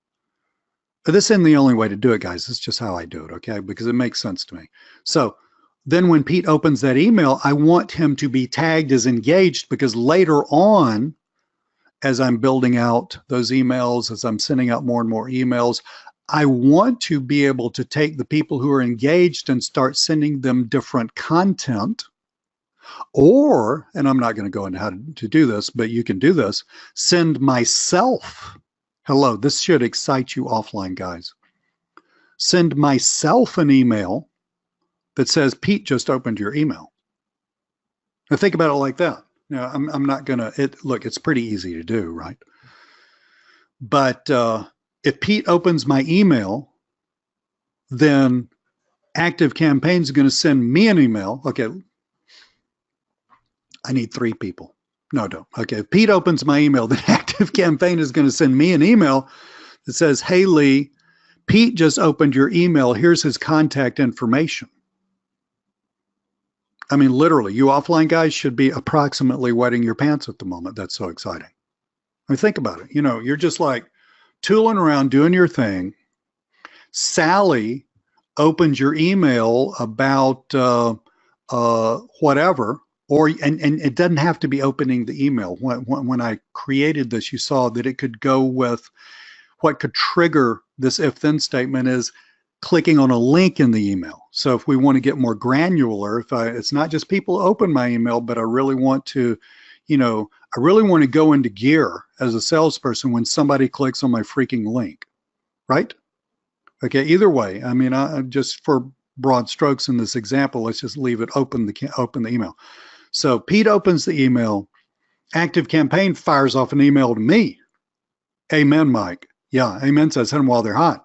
But this isn't the only way to do it, guys. It's just how I do it, okay? Because it makes sense to me. So then when Pete opens that email, I want him to be tagged as engaged, because later on, as I'm building out those emails, as I'm sending out more and more emails, I want to be able to take the people who are engaged and start sending them different content. Or, and I'm not going to go into how to do this, but you can do this, send myself. Hello, this should excite you offline, guys. Send myself an email that says, Pete just opened your email. Now think about it like that. Now, I'm not going to, look, it's pretty easy to do, right? But if Pete opens my email, then ActiveCampaign is going to send me an email. Okay, I need 3 people. No, don't. Okay, if Pete opens my email, then ActiveCampaign is going to send me an email that says, hey, Lee, Pete just opened your email. Here's his contact information. I mean, literally, you offline guys should be approximately wetting your pants at the moment. That's so exciting. I mean, think about it. You know, you're just like tooling around doing your thing. Sally opens your email about whatever. And it doesn't have to be opening the email. When I created this, you saw that it could go with what could trigger this if-then statement is clicking on a link in the email. So if we want to get more granular, it's not just people open my email, but I really want to, you know, I really want to go into gear as a salesperson when somebody clicks on my freaking link, right? Okay, either way, I mean, just for broad strokes in this example, let's just leave it open the email. So Pete opens the email. ActiveCampaign fires off an email to me. Amen, Mike. Yeah, amen says hit them while they're hot.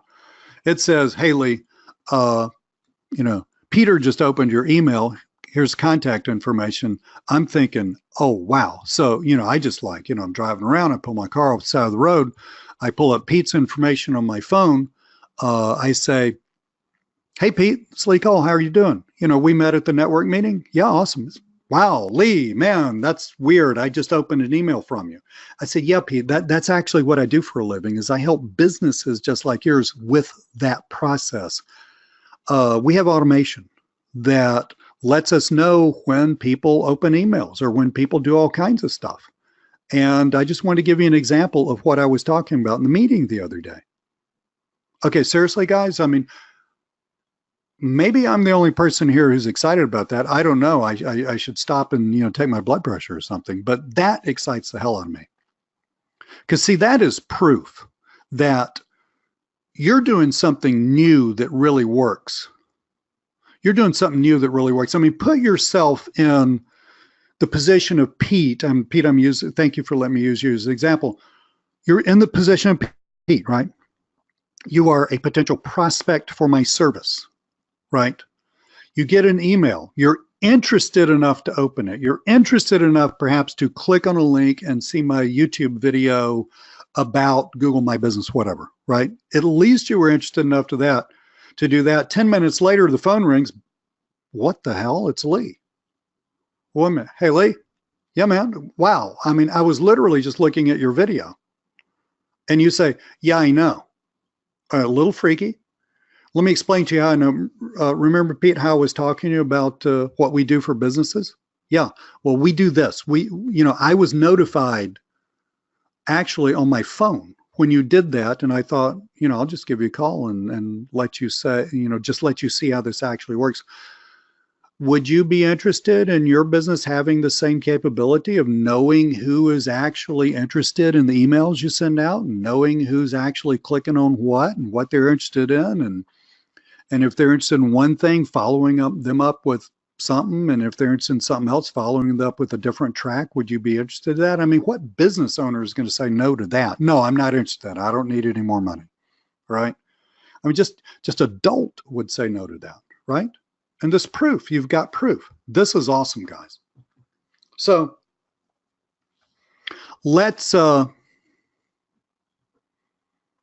It says, hey, Lee, you know, Peter just opened your email. Here's contact information. I'm thinking, oh, wow. So, you know, I just like, you know, I'm driving around. I pull my car off the side of the road. I pull up Pete's information on my phone. I say, hey, Pete, it's Lee Cole. How are you doing? You know, we met at the network meeting. Yeah, awesome. Wow, Lee, man, that's weird. I just opened an email from you. I said, yeah, Pete, that's actually what I do for a living is I help businesses just like yours with that process. We have automation that lets us know when people open emails or when people do all kinds of stuff. And I just want to give you an example of what I was talking about in the meeting the other day. Okay, seriously, guys, I mean, maybe I'm the only person here who's excited about that. I don't know. I should stop and, you know, take my blood pressure or something, but that excites the hell out of me. Because see, that is proof that you're doing something new that really works. You're doing something new that really works. I mean, put yourself in the position of Pete. Pete, thank you for letting me use you as an example. You're in the position of Pete, right? You are a potential prospect for my service. Right? You get an email. You're interested enough to open it. You're interested enough perhaps to click on a link and see my YouTube video about Google My Business, whatever, right? At least you were interested enough to do that. 10 minutes later, the phone rings. What the hell? It's Lee. Wait a minute. Hey, Lee. Yeah, man. Wow. I mean, I was literally just looking at your video. And you say, yeah, I know. A little freaky. Let me explain to you how I know. Remember, Pete, how I was talking to you about what we do for businesses? Yeah. Well, we do this. You know, I was notified actually on my phone when you did that. And I thought, I'll just give you a call and let you say, just let you see how this actually works. Would you be interested in your business having the same capability of knowing who is actually interested in the emails you send out, and knowing who's actually clicking on what and what they're interested in, and if they're interested in one thing, following them up with something, and if they're interested in something else, following them up with a different track? Would you be interested in that? I mean, what business owner is going to say no to that? No, I'm not interested in that. I don't need any more money, right? I mean, just adult would say no to that, right? And this proof, you've got proof. This is awesome, guys. So let's,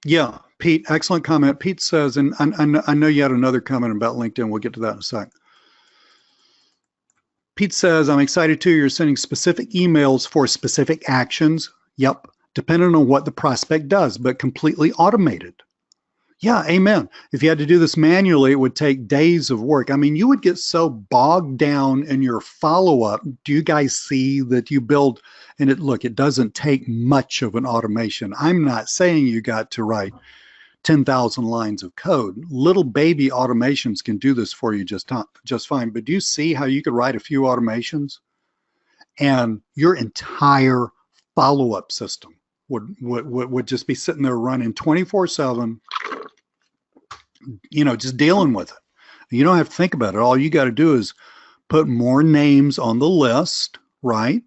yeah, Pete, excellent comment. Pete says, and I know you had another comment about LinkedIn. We'll get to that in a sec. Pete says, I'm excited too. You're sending specific emails for specific actions. Yep, depending on what the prospect does, but completely automated. Yeah, amen. If you had to do this manually, it would take days of work. I mean, you would get so bogged down in your follow-up. Do you guys see that you build, and it doesn't take much of an automation. I'm not saying you got to write 10,000 lines of code. Little baby automations can do this for you just fine. But do you see how you could write a few automations and your entire follow-up system would just be sitting there running 24/7, just dealing with it. You don't have to think about it. All you got to do is put more names on the list, right?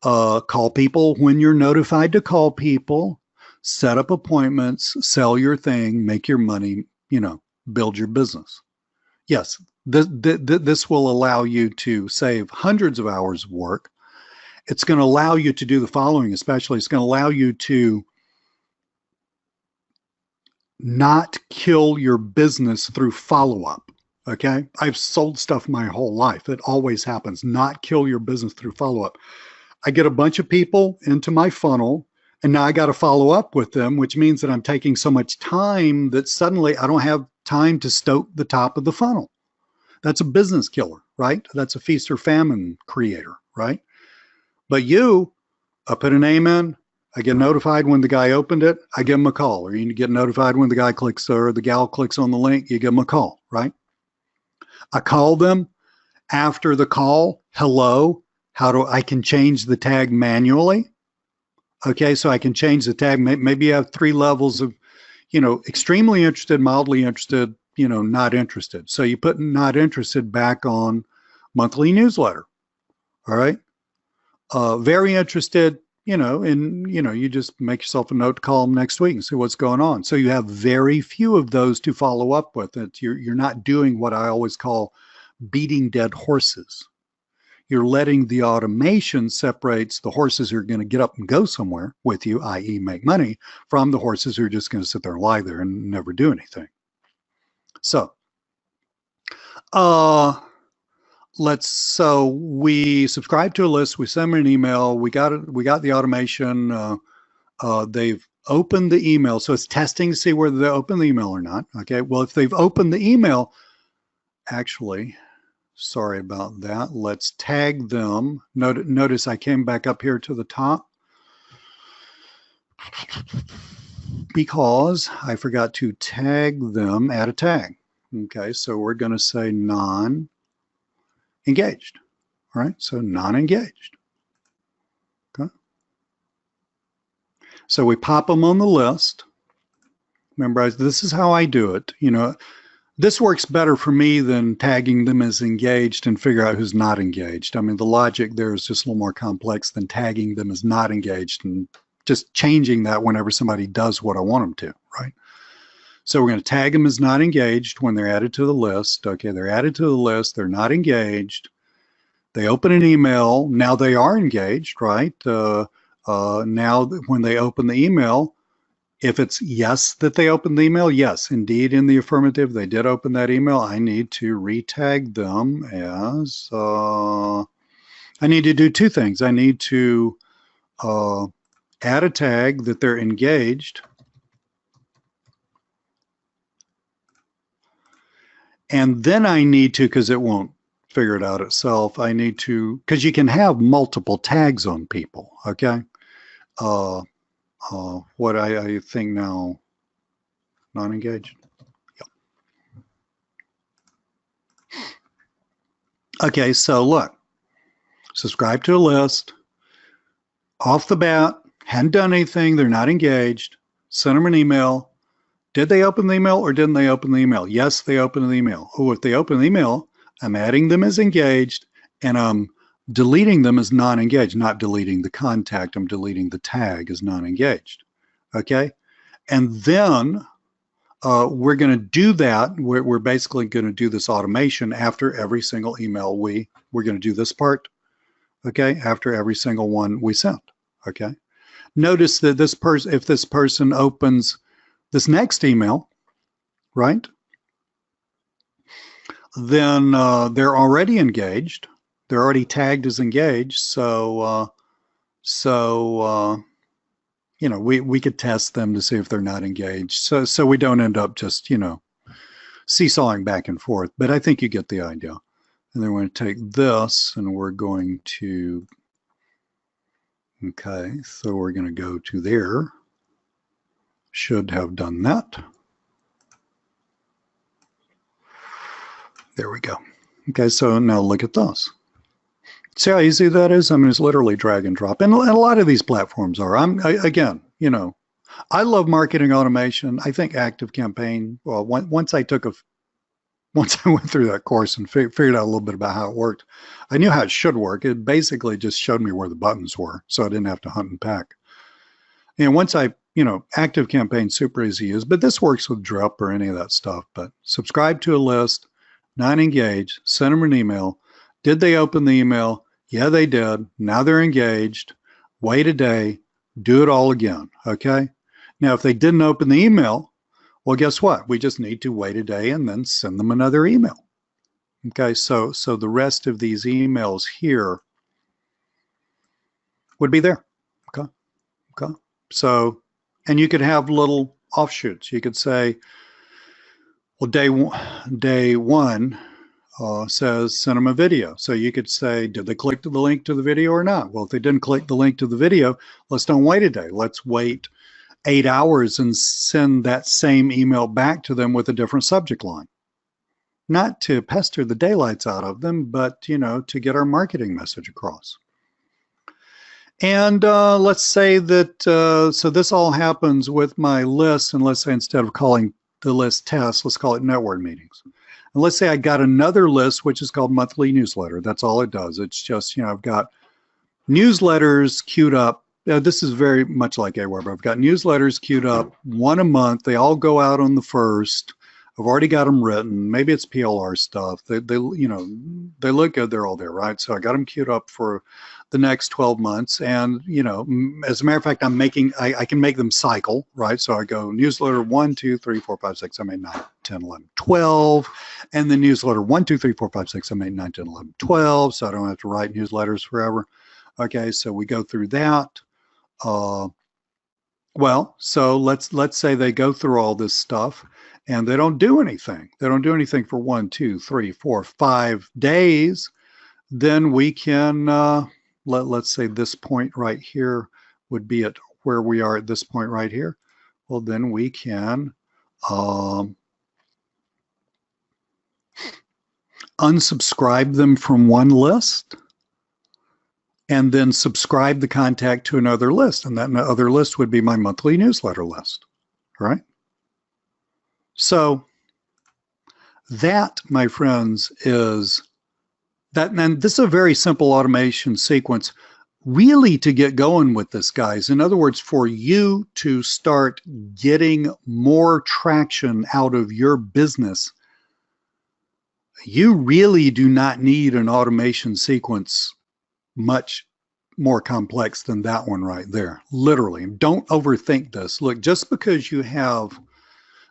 Call people when you're notified to call people, set up appointments, sell your thing, make your money, build your business. Yes, this will allow you to save hundreds of hours of work. It's going to allow you to do the following, especially. It's going to allow you to not kill your business through follow-up. Okay. I've sold stuff my whole life. It always happens. Not kill your business through follow-up. I get a bunch of people into my funnel, and now I got to follow up with them, which means that I'm taking so much time that suddenly I don't have time to stoke the top of the funnel. That's a business killer, right? That's a feast or famine creator, right? But I put a name in, I get notified when the guy opened it, I give him a call. Or you get notified when the guy clicks or the gal clicks on the link, you give them a call, right? I call them after the call. Hello, I can change the tag manually. Okay, so I can change the tag. Maybe you have 3 levels of, extremely interested, mildly interested, not interested. So you put not interested back on monthly newsletter. All right. Very interested, you just make yourself a note to call them next week and see what's going on. So you have very few of those to follow up with. You're not doing what I always call beating dead horses. You're letting the automation separates the horses who are going to get up and go somewhere with you, i.e. make money, from the horses who are just going to sit there and lie there and never do anything. So, so we subscribe to a list, we send them an email, we got the automation, they've opened the email, so it's testing to see whether they open the email or not. Okay, well, if they've opened the email, actually, sorry about that, let's tag them. Notice I came back up here to the top because I forgot to tag them, add a tag. Okay, so we're going to say non-engaged. All right, so non-engaged. Okay. So we pop them on the list. Remember, this is how I do it. This works better for me than tagging them as engaged and figure out who's not engaged. I mean, the logic there is just a little more complex than tagging them as not engaged and just changing that whenever somebody does what I want them to, right? So we're going to tag them as not engaged when they're added to the list. Okay, they're added to the list. They're not engaged. They open an email. Now they are engaged, right? Now when they open the email, if it's yes that they opened the email, yes, indeed, in the affirmative, they did open that email. I need to retag them as, I need to do 2 things. I need to add a tag that they're engaged. And then I need to, because it won't figure it out itself, I need to, because you can have multiple tags on people, okay? what I think now, non-engaged. Yep. Okay, so look, subscribe to a list, off the bat, hadn't done anything, they're not engaged, send them an email. Did they open the email or didn't they open the email? Yes, they opened the email. Oh, if they open the email, I'm adding them as engaged and I'm deleting them as non-engaged, not deleting the contact, I'm deleting the tag as non-engaged. Okay? And then we're going to do that. We're basically going to do this automation after every single email we're going to do this part, okay, after every single one we send, okay? Notice that this person, if this person opens this next email, right, then they're already engaged. They're already tagged as engaged. So, you know, we could test them to see if they're not engaged. So we don't end up just, you know, seesawing back and forth. But I think you get the idea. And then we're going to take this and we're going to, okay, so we're going to go to there. Should have done that. There we go. Okay, so now look at this. See how easy that is? I mean, it's literally drag and drop. And a lot of these platforms are. Again, you know, I love marketing automation. I think ActiveCampaign, well, once I went through that course and figured out a little bit about how it worked, I knew how it should work. It basically just showed me where the buttons were, so I didn't have to hunt and peck. And once you know, ActiveCampaign, super easy to use, but this works with Drip or any of that stuff. But subscribe to a list, not engaged, send them an email. Did they open the email? Yeah, they did. Now they're engaged. Wait a day. Do it all again, okay? Now, if they didn't open the email, well, guess what? We just need to wait a day and then send them another email. Okay, so the rest of these emails here would be there. Okay, okay. So, and you could have little offshoots. You could say, well, day one says send them a video. So you could say, did they click the link to the video or not? Well, if they didn't click the link to the video, let's don't wait a day. Let's wait 8 hours and send that same email back to them with a different subject line. Not to pester the daylights out of them, but, you know, to get our marketing message across. And let's say that, so this all happens with my list, and let's say instead of calling the list tests, let's call it network meetings. And let's say I got another list, which is called monthly newsletter. That's all it does. It's just, you know, I've got newsletters queued up. This is very much like Aweber. I've got newsletters queued up, one a month. They all go out on the 1st. I've already got them written. Maybe it's PLR stuff. They you know, they look good. They're all there, right? So I got them queued up for the next 12 months. And, you know, as a matter of fact, I can make them cycle, right? So I go newsletter 1, 2, 3, 4, 5, 6, 7, 8, 9, 10, 11, 12. And the newsletter 1, 2, 3, 4, 5, 6, 7, 8, 9, 10, 11, 12. So I don't have to write newsletters forever. Okay, so we go through that. Well, so let's say they go through all this stuff and they don't do anything. They don't do anything for 1, 2, 3, 4, 5 days. Then we can, let's say this point right here would be at where we are at this point right here. Well, then we can unsubscribe them from one list and then subscribe the contact to another list. And that other list would be my monthly newsletter list, right? So that, my friends, is that, and this is a very simple automation sequence really to get going with this, guys. In other words, for you to start getting more traction out of your business, you really do not need an automation sequence much more complex than that one right there. Literally, don't overthink this. Look, just because you have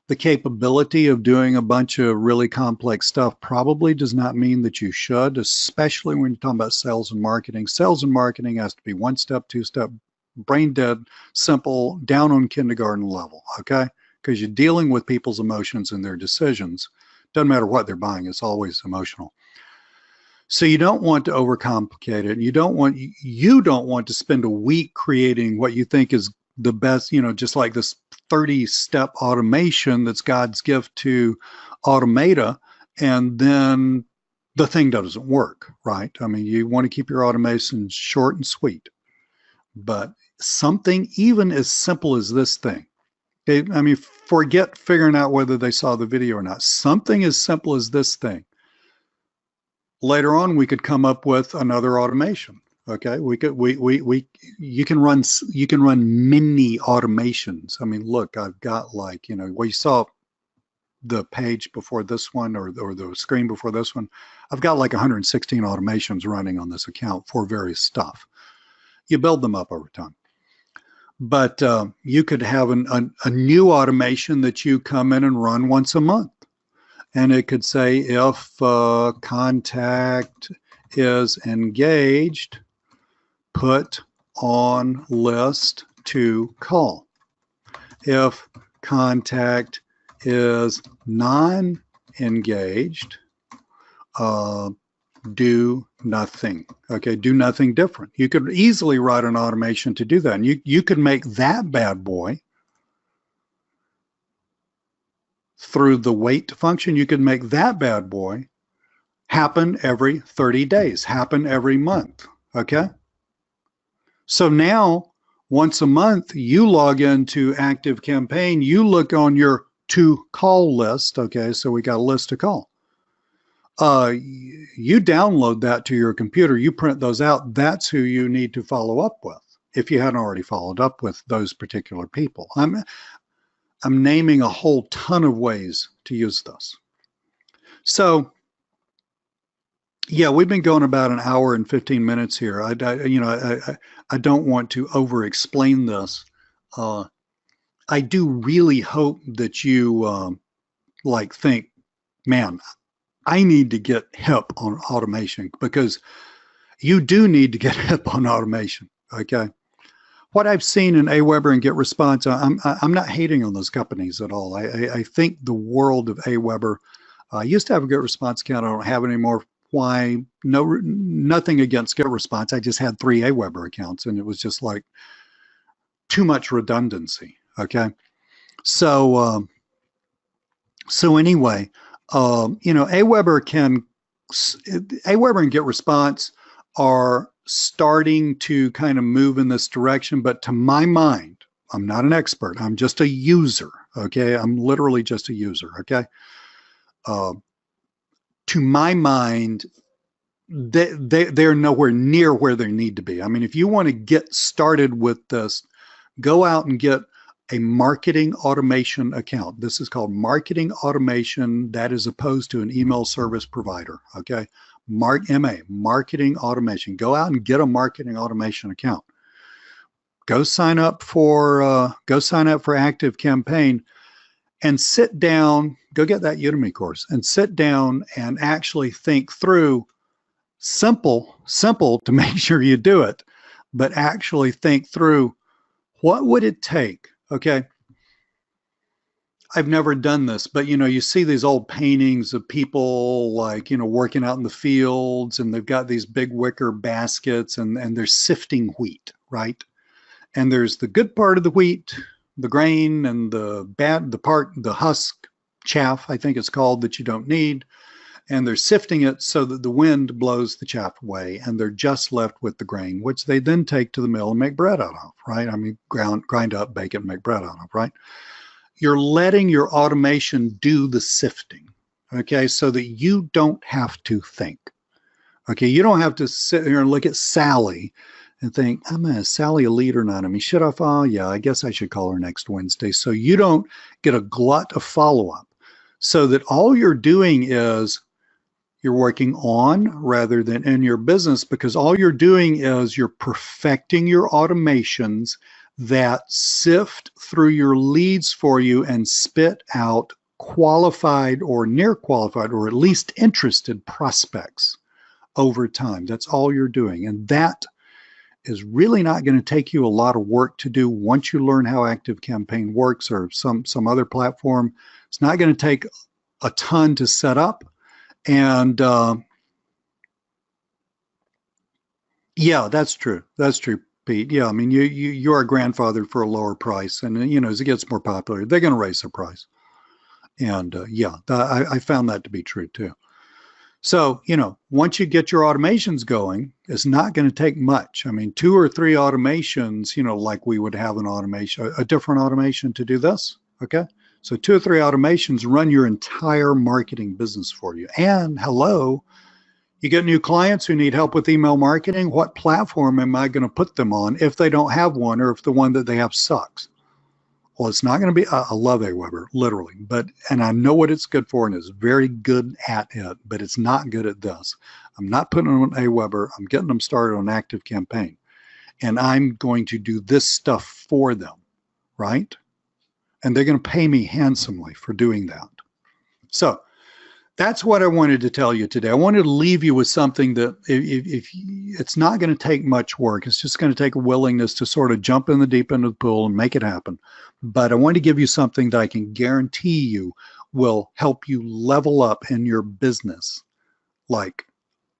the capability of doing a bunch of really complex stuff probably does not mean that you should, especially when you're talking about sales and marketing. Sales and marketing has to be 1-step, 2-step, brain dead, simple, down on kindergarten level, okay? Because you're dealing with people's emotions and their decisions. Doesn't matter what they're buying, it's always emotional. So you don't want to overcomplicate it. You don't want to spend a week creating what you think is the best, just like this 30-step automation that's God's gift to Automata, and then the thing doesn't work, right? I mean, you want to keep your automation short and sweet, but something even as simple as this thing. Okay, I mean, forget figuring out whether they saw the video or not. Something as simple as this thing. Later on, we could come up with another automation. Okay, you can run many automations. I mean, look, I've got like, well, you saw the page before this one, or the screen before this one. I've got like 116 automations running on this account for various stuff. You build them up over time. But you could have a new automation that you come in and run once a month. And it could say, if contact is engaged, put on list to call. If contact is non-engaged, do nothing. Okay, do nothing different. You could easily write an automation to do that. And you could make that bad boy through the wait function. You could make that bad boy happen every 30 days, happen every month. Okay. So now once a month, you log into ActiveCampaign, you look on your to call list. Okay. So we got a list to call. You download that to your computer, you print those out. That's who you need to follow up with, if you hadn't already followed up with those particular people. I'm naming a whole ton of ways to use this. So yeah, we've been going about an hour and 15 minutes here. I don't want to over explain this. I do really hope that you like think, man, I need to get hip on automation, because you do need to get hip on automation. Okay. What I've seen in Aweber and GetResponse, I'm not hating on those companies at all. I think the world of Aweber. I used to have a GetResponse account. I don't have it anymore. Why? Nothing against GetResponse. I just had 3 Aweber accounts, and it was just like too much redundancy. Okay. So anyway, Aweber and GetResponse are starting to kind of move in this direction, but to my mind, I'm not an expert. I'm just a user. Okay. I'm literally just a user. Okay. To my mind, they're nowhere near where they need to be. I mean, if you want to get started with this, go out and get a marketing automation account. This is called marketing automation. That is opposed to an email service provider. Okay. Marketing automation. Go out and get a marketing automation account. Go sign up for ActiveCampaign and sit down, go get that Udemy course and sit down and actually think through, simple to make sure you do it, but actually think through, what would it take? Okay. I've never done this, but you see these old paintings of people like, working out in the fields, and they've got these big wicker baskets, and they're sifting wheat, right? And there's the good part of the wheat, the grain, and the husk, chaff, I think it's called, that you don't need. And they're sifting it so that the wind blows the chaff away, and they're just left with the grain, which they then take to the mill and make bread out of, right? I mean, grind up, bake it, and make bread out of, right? You're letting your automation do the sifting, okay, so that you don't have to think. Okay, you don't have to sit here and look at Sally and think, is Sally a lead or not? I mean, should I follow? Yeah, I guess I should call her next Wednesday. So you don't get a glut of follow-up, so that all you're doing is you're working on rather than in your business, because all you're doing is you're perfecting your automations that sift through your leads for you and spit out qualified or near qualified, or at least interested prospects over time. That's all you're doing. And that is really not going to take you a lot of work to do once you learn how ActiveCampaign works, or some other platform. It's not going to take a ton to set up. And Yeah, that's true. That's true, Pete. Yeah, I mean, you are grandfathered for a lower price, and as it gets more popular, they're going to raise the price. And yeah, I found that to be true too. So, once you get your automations going, it's not going to take much. I mean, 2 or 3 automations, like we would have an automation, a different automation to do this. Okay. So 2 or 3 automations run your entire marketing business for you. And hello, you get new clients who need help with email marketing. What platform am I going to put them on if they don't have one, or if the one that they have sucks? Well, it's not going to be, I love Aweber, literally, and I know what it's good for, and it's very good at it, but it's not good at this. I'm not putting them on Aweber. I'm getting them started on ActiveCampaign, and I'm going to do this stuff for them, right? And they're going to pay me handsomely for doing that. So that's what I wanted to tell you today. I wanted to leave you with something that if it's not going to take much work, it's just going to take a willingness to sort of jump in the deep end of the pool and make it happen. But I want to give you something that I can guarantee you will help you level up in your business, like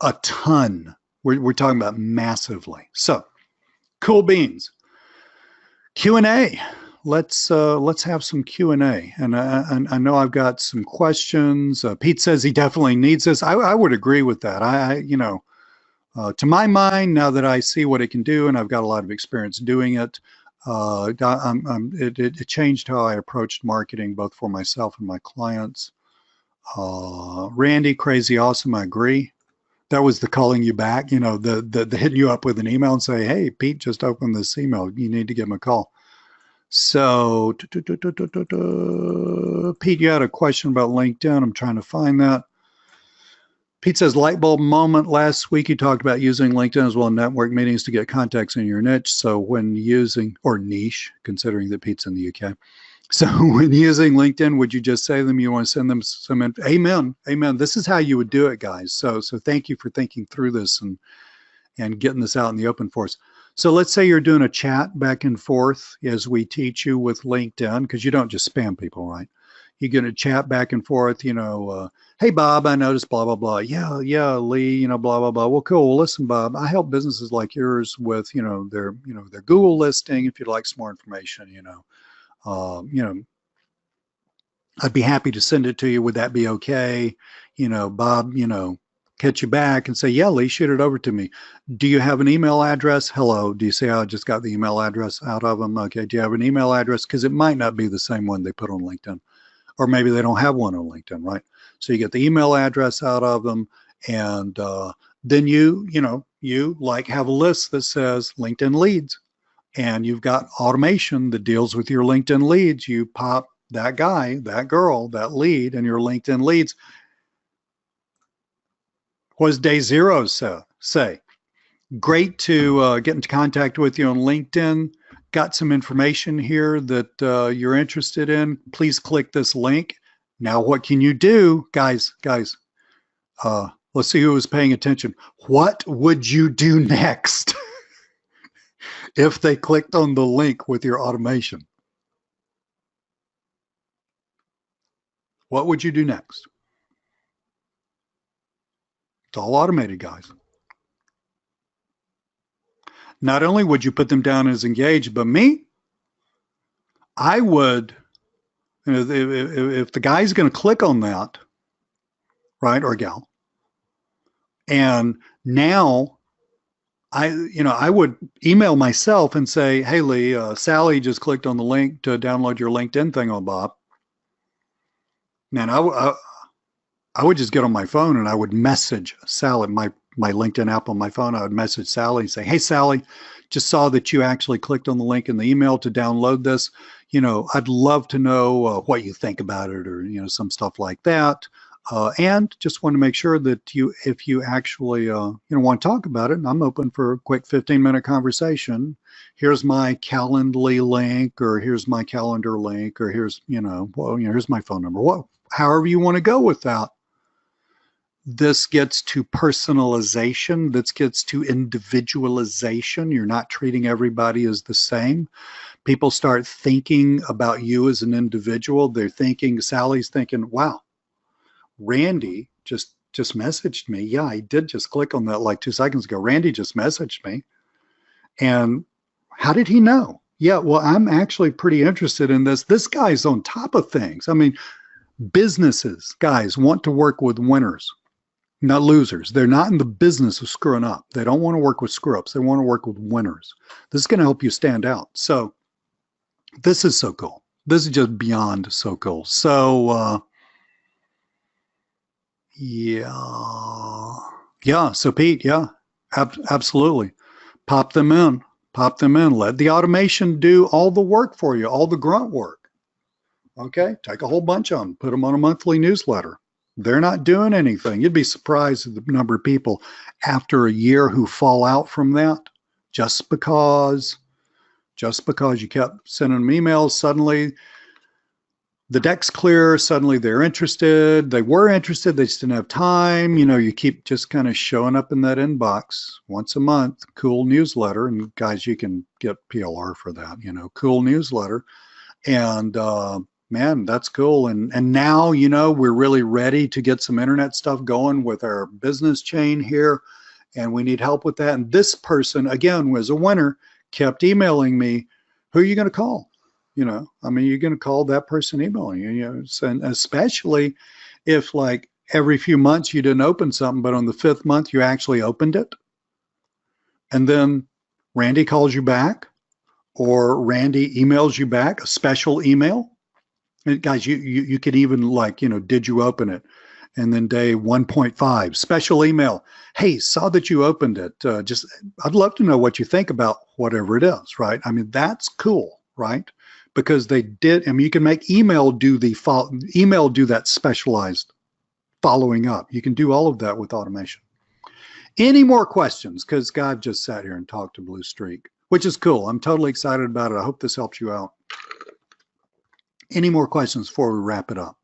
a ton. We're talking about massively. So, cool beans. Q&A. Let's have some Q&A. And I know I've got some questions. Pete says he definitely needs this. I would agree with that. To my mind, now that I see what it can do, and I've got a lot of experience doing it, it changed how I approached marketing, both for myself and my clients. Randy, crazy awesome. I agree. That was the calling you back, the hitting you up with an email and say, hey, Pete just opened this email. You need to give him a call. So, Pete, you had a question about LinkedIn. I'm trying to find that. Pete says, light bulb moment. Last week, you talked about using LinkedIn as well in network meetings to get contacts in your niche. So when using, or niche, considering that Pete's in the UK. So when using LinkedIn, would you just say to them, you want to send them some info? Amen. Amen. This is how you would do it, guys. So thank you for thinking through this and getting this out in the open for us. So let's say you're doing a chat back and forth as we teach you with LinkedIn, because you don't just spam people, right? You're going to chat back and forth, hey, Bob, I noticed blah, blah, blah. Yeah, Lee, blah, blah, blah. Well, cool. Well, listen, Bob, I help businesses like yours with, their Google listing. If you'd like some more information, I'd be happy to send it to you. Would that be okay? Bob, catch you back and say, yeah, Lee, shoot it over to me. Do you have an email address? Hello. Do you see how I just got the email address out of them? Okay. Do you have an email address? Because it might not be the same one they put on LinkedIn, or maybe they don't have one on LinkedIn, right? So you get the email address out of them, and then you have a list that says LinkedIn leads, and you've got automation that deals with your LinkedIn leads. You pop that guy, that girl, that lead, and your LinkedIn leads. What does day zero say? Great to get into contact with you on LinkedIn. Got some information here that you're interested in. Please click this link. Now, what can you do? Guys, let's see who was paying attention. What would you do next if they clicked on the link with your automation? What would you do next? It's all automated, guys. Not only would you put them down as engaged, but me, I would, if the guy's going to click on that, right, or gal, and now I would email myself and say, hey, Lee, Sally just clicked on the link to download your LinkedIn thing on Bob. Man, I would just get on my phone and I would message Sally, my LinkedIn app on my phone. I would message Sally and say, hey, Sally, just saw that you actually clicked on the link in the email to download this. I'd love to know what you think about it, or, some stuff like that. And just want to make sure that if you actually, want to talk about it, and I'm open for a quick 15-minute conversation. Here's my Calendly link, or here's my calendar link, or here's, here's my phone number. However you want to go with that. This gets to personalization. This gets to individualization. You're not treating everybody as the same. People start thinking about you as an individual. They're thinking, Sally's thinking, wow, Randy just just messaged me. Yeah, I did just click on that like 2 seconds ago. Randy just messaged me. And how did he know? Yeah, well, I'm actually pretty interested in this. This guy's on top of things. I mean, businesses, guys, want to work with winners, not losers. They're not in the business of screwing up. They don't want to work with screw-ups. They want to work with winners. This is going to help you stand out. So this is so cool. This is just beyond so cool. So, yeah. So Pete, yeah, absolutely. Pop them in. Pop them in. Let the automation do all the work for you, all the grunt work. Okay, take a whole bunch of them, put them on a monthly newsletter. They're not doing anything. You'd be surprised at the number of people after a year who fall out from that just because you kept sending them emails. Suddenly the deck's clear. Suddenly they're interested. They were interested. They just didn't have time. You know, you keep just kind of showing up in that inbox once a month. Cool newsletter. And guys, you can get PLR for that, you know, cool newsletter. And, man, that's cool. And now, you know, we're really ready to get some internet stuff going with our business chain here. And we need help with that. And this person, again, was a winner, kept emailing me, who are you going to call? You know, I mean, you're going to call that person emailing you, you know, and especially if like every few months you didn't open something, but on the 5th month you actually opened it. And then Randy calls you back or Randy emails you back, a special email. And guys, you could even like, you know, did you open it? And then day 1.5, special email. Hey, saw that you opened it. I'd love to know what you think about whatever it is, right? I mean, that's cool, right? Because they did, I mean, you can make email do that specialized following up. You can do all of that with automation. Any more questions? Because God just sat here and talked to Blue Streak, which is cool. I'm totally excited about it. I hope this helps you out. Any more questions before we wrap it up?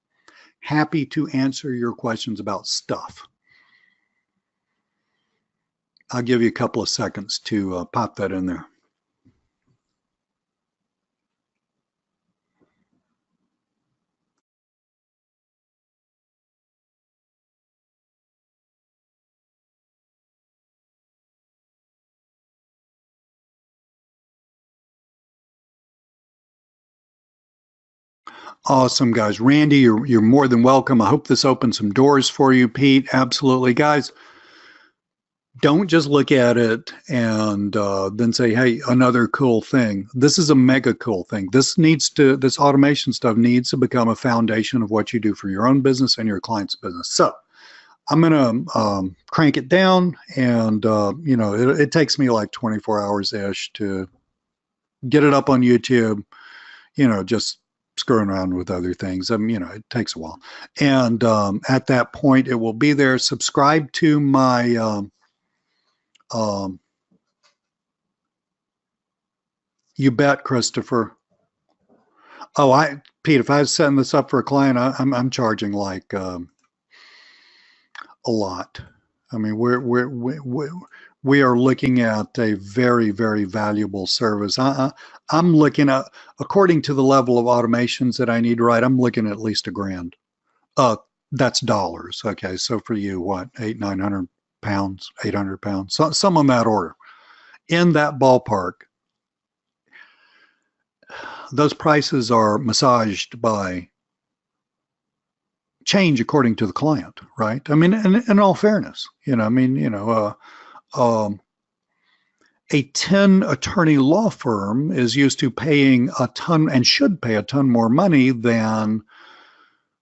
Happy to answer your questions about stuff. I'll give you a couple of seconds to pop that in there. Awesome, guys. Randy, you're more than welcome. I hope this opens some doors for you, Pete. Absolutely. Guys, don't just look at it and then say, hey, another cool thing. This is a mega cool thing. This automation stuff needs to become a foundation of what you do for your own business and your client's business. So I'm going to crank it down, and you know, it takes me like 24 hours-ish to get it up on YouTube, you know, just screwing around with other things. I mean, you know, it takes a while. And at that point, it will be there. Subscribe to my you bet, Christopher. Oh, Pete, if I was setting this up for a client, I'm charging like a lot. I mean, we are looking at a very, very valuable service. I'm looking at, according to the level of automations that I need to write, I'm looking at least $1,000. That's dollars. Okay, so for you, what, 900 pounds, 800 pounds, some on that order, in that ballpark. Those prices are massaged by change according to the client, right? I mean, in all fairness, you know, I mean, you know, a 10-attorney law firm is used to paying a ton and should pay a ton more money than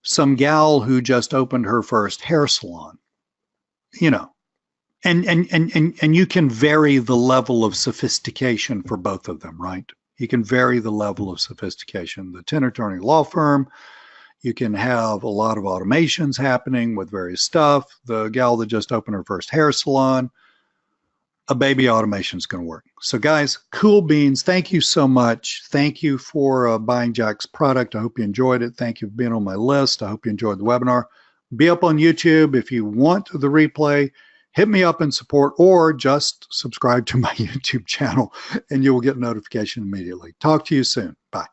some gal who just opened her first hair salon, you know, and you can vary the level of sophistication for both of them, right? You can vary the level of sophistication. The 10-attorney law firm, you can have a lot of automations happening with various stuff. The gal that just opened her first hair salon, a baby automation is going to work. So guys, cool beans. Thank you so much. Thank you for buying Jack's product. I hope you enjoyed it. Thank you for being on my list. I hope you enjoyed the webinar. Be up on YouTube. If you want the replay, hit me up in support or just subscribe to my YouTube channel and you will get notification immediately. Talk to you soon. Bye.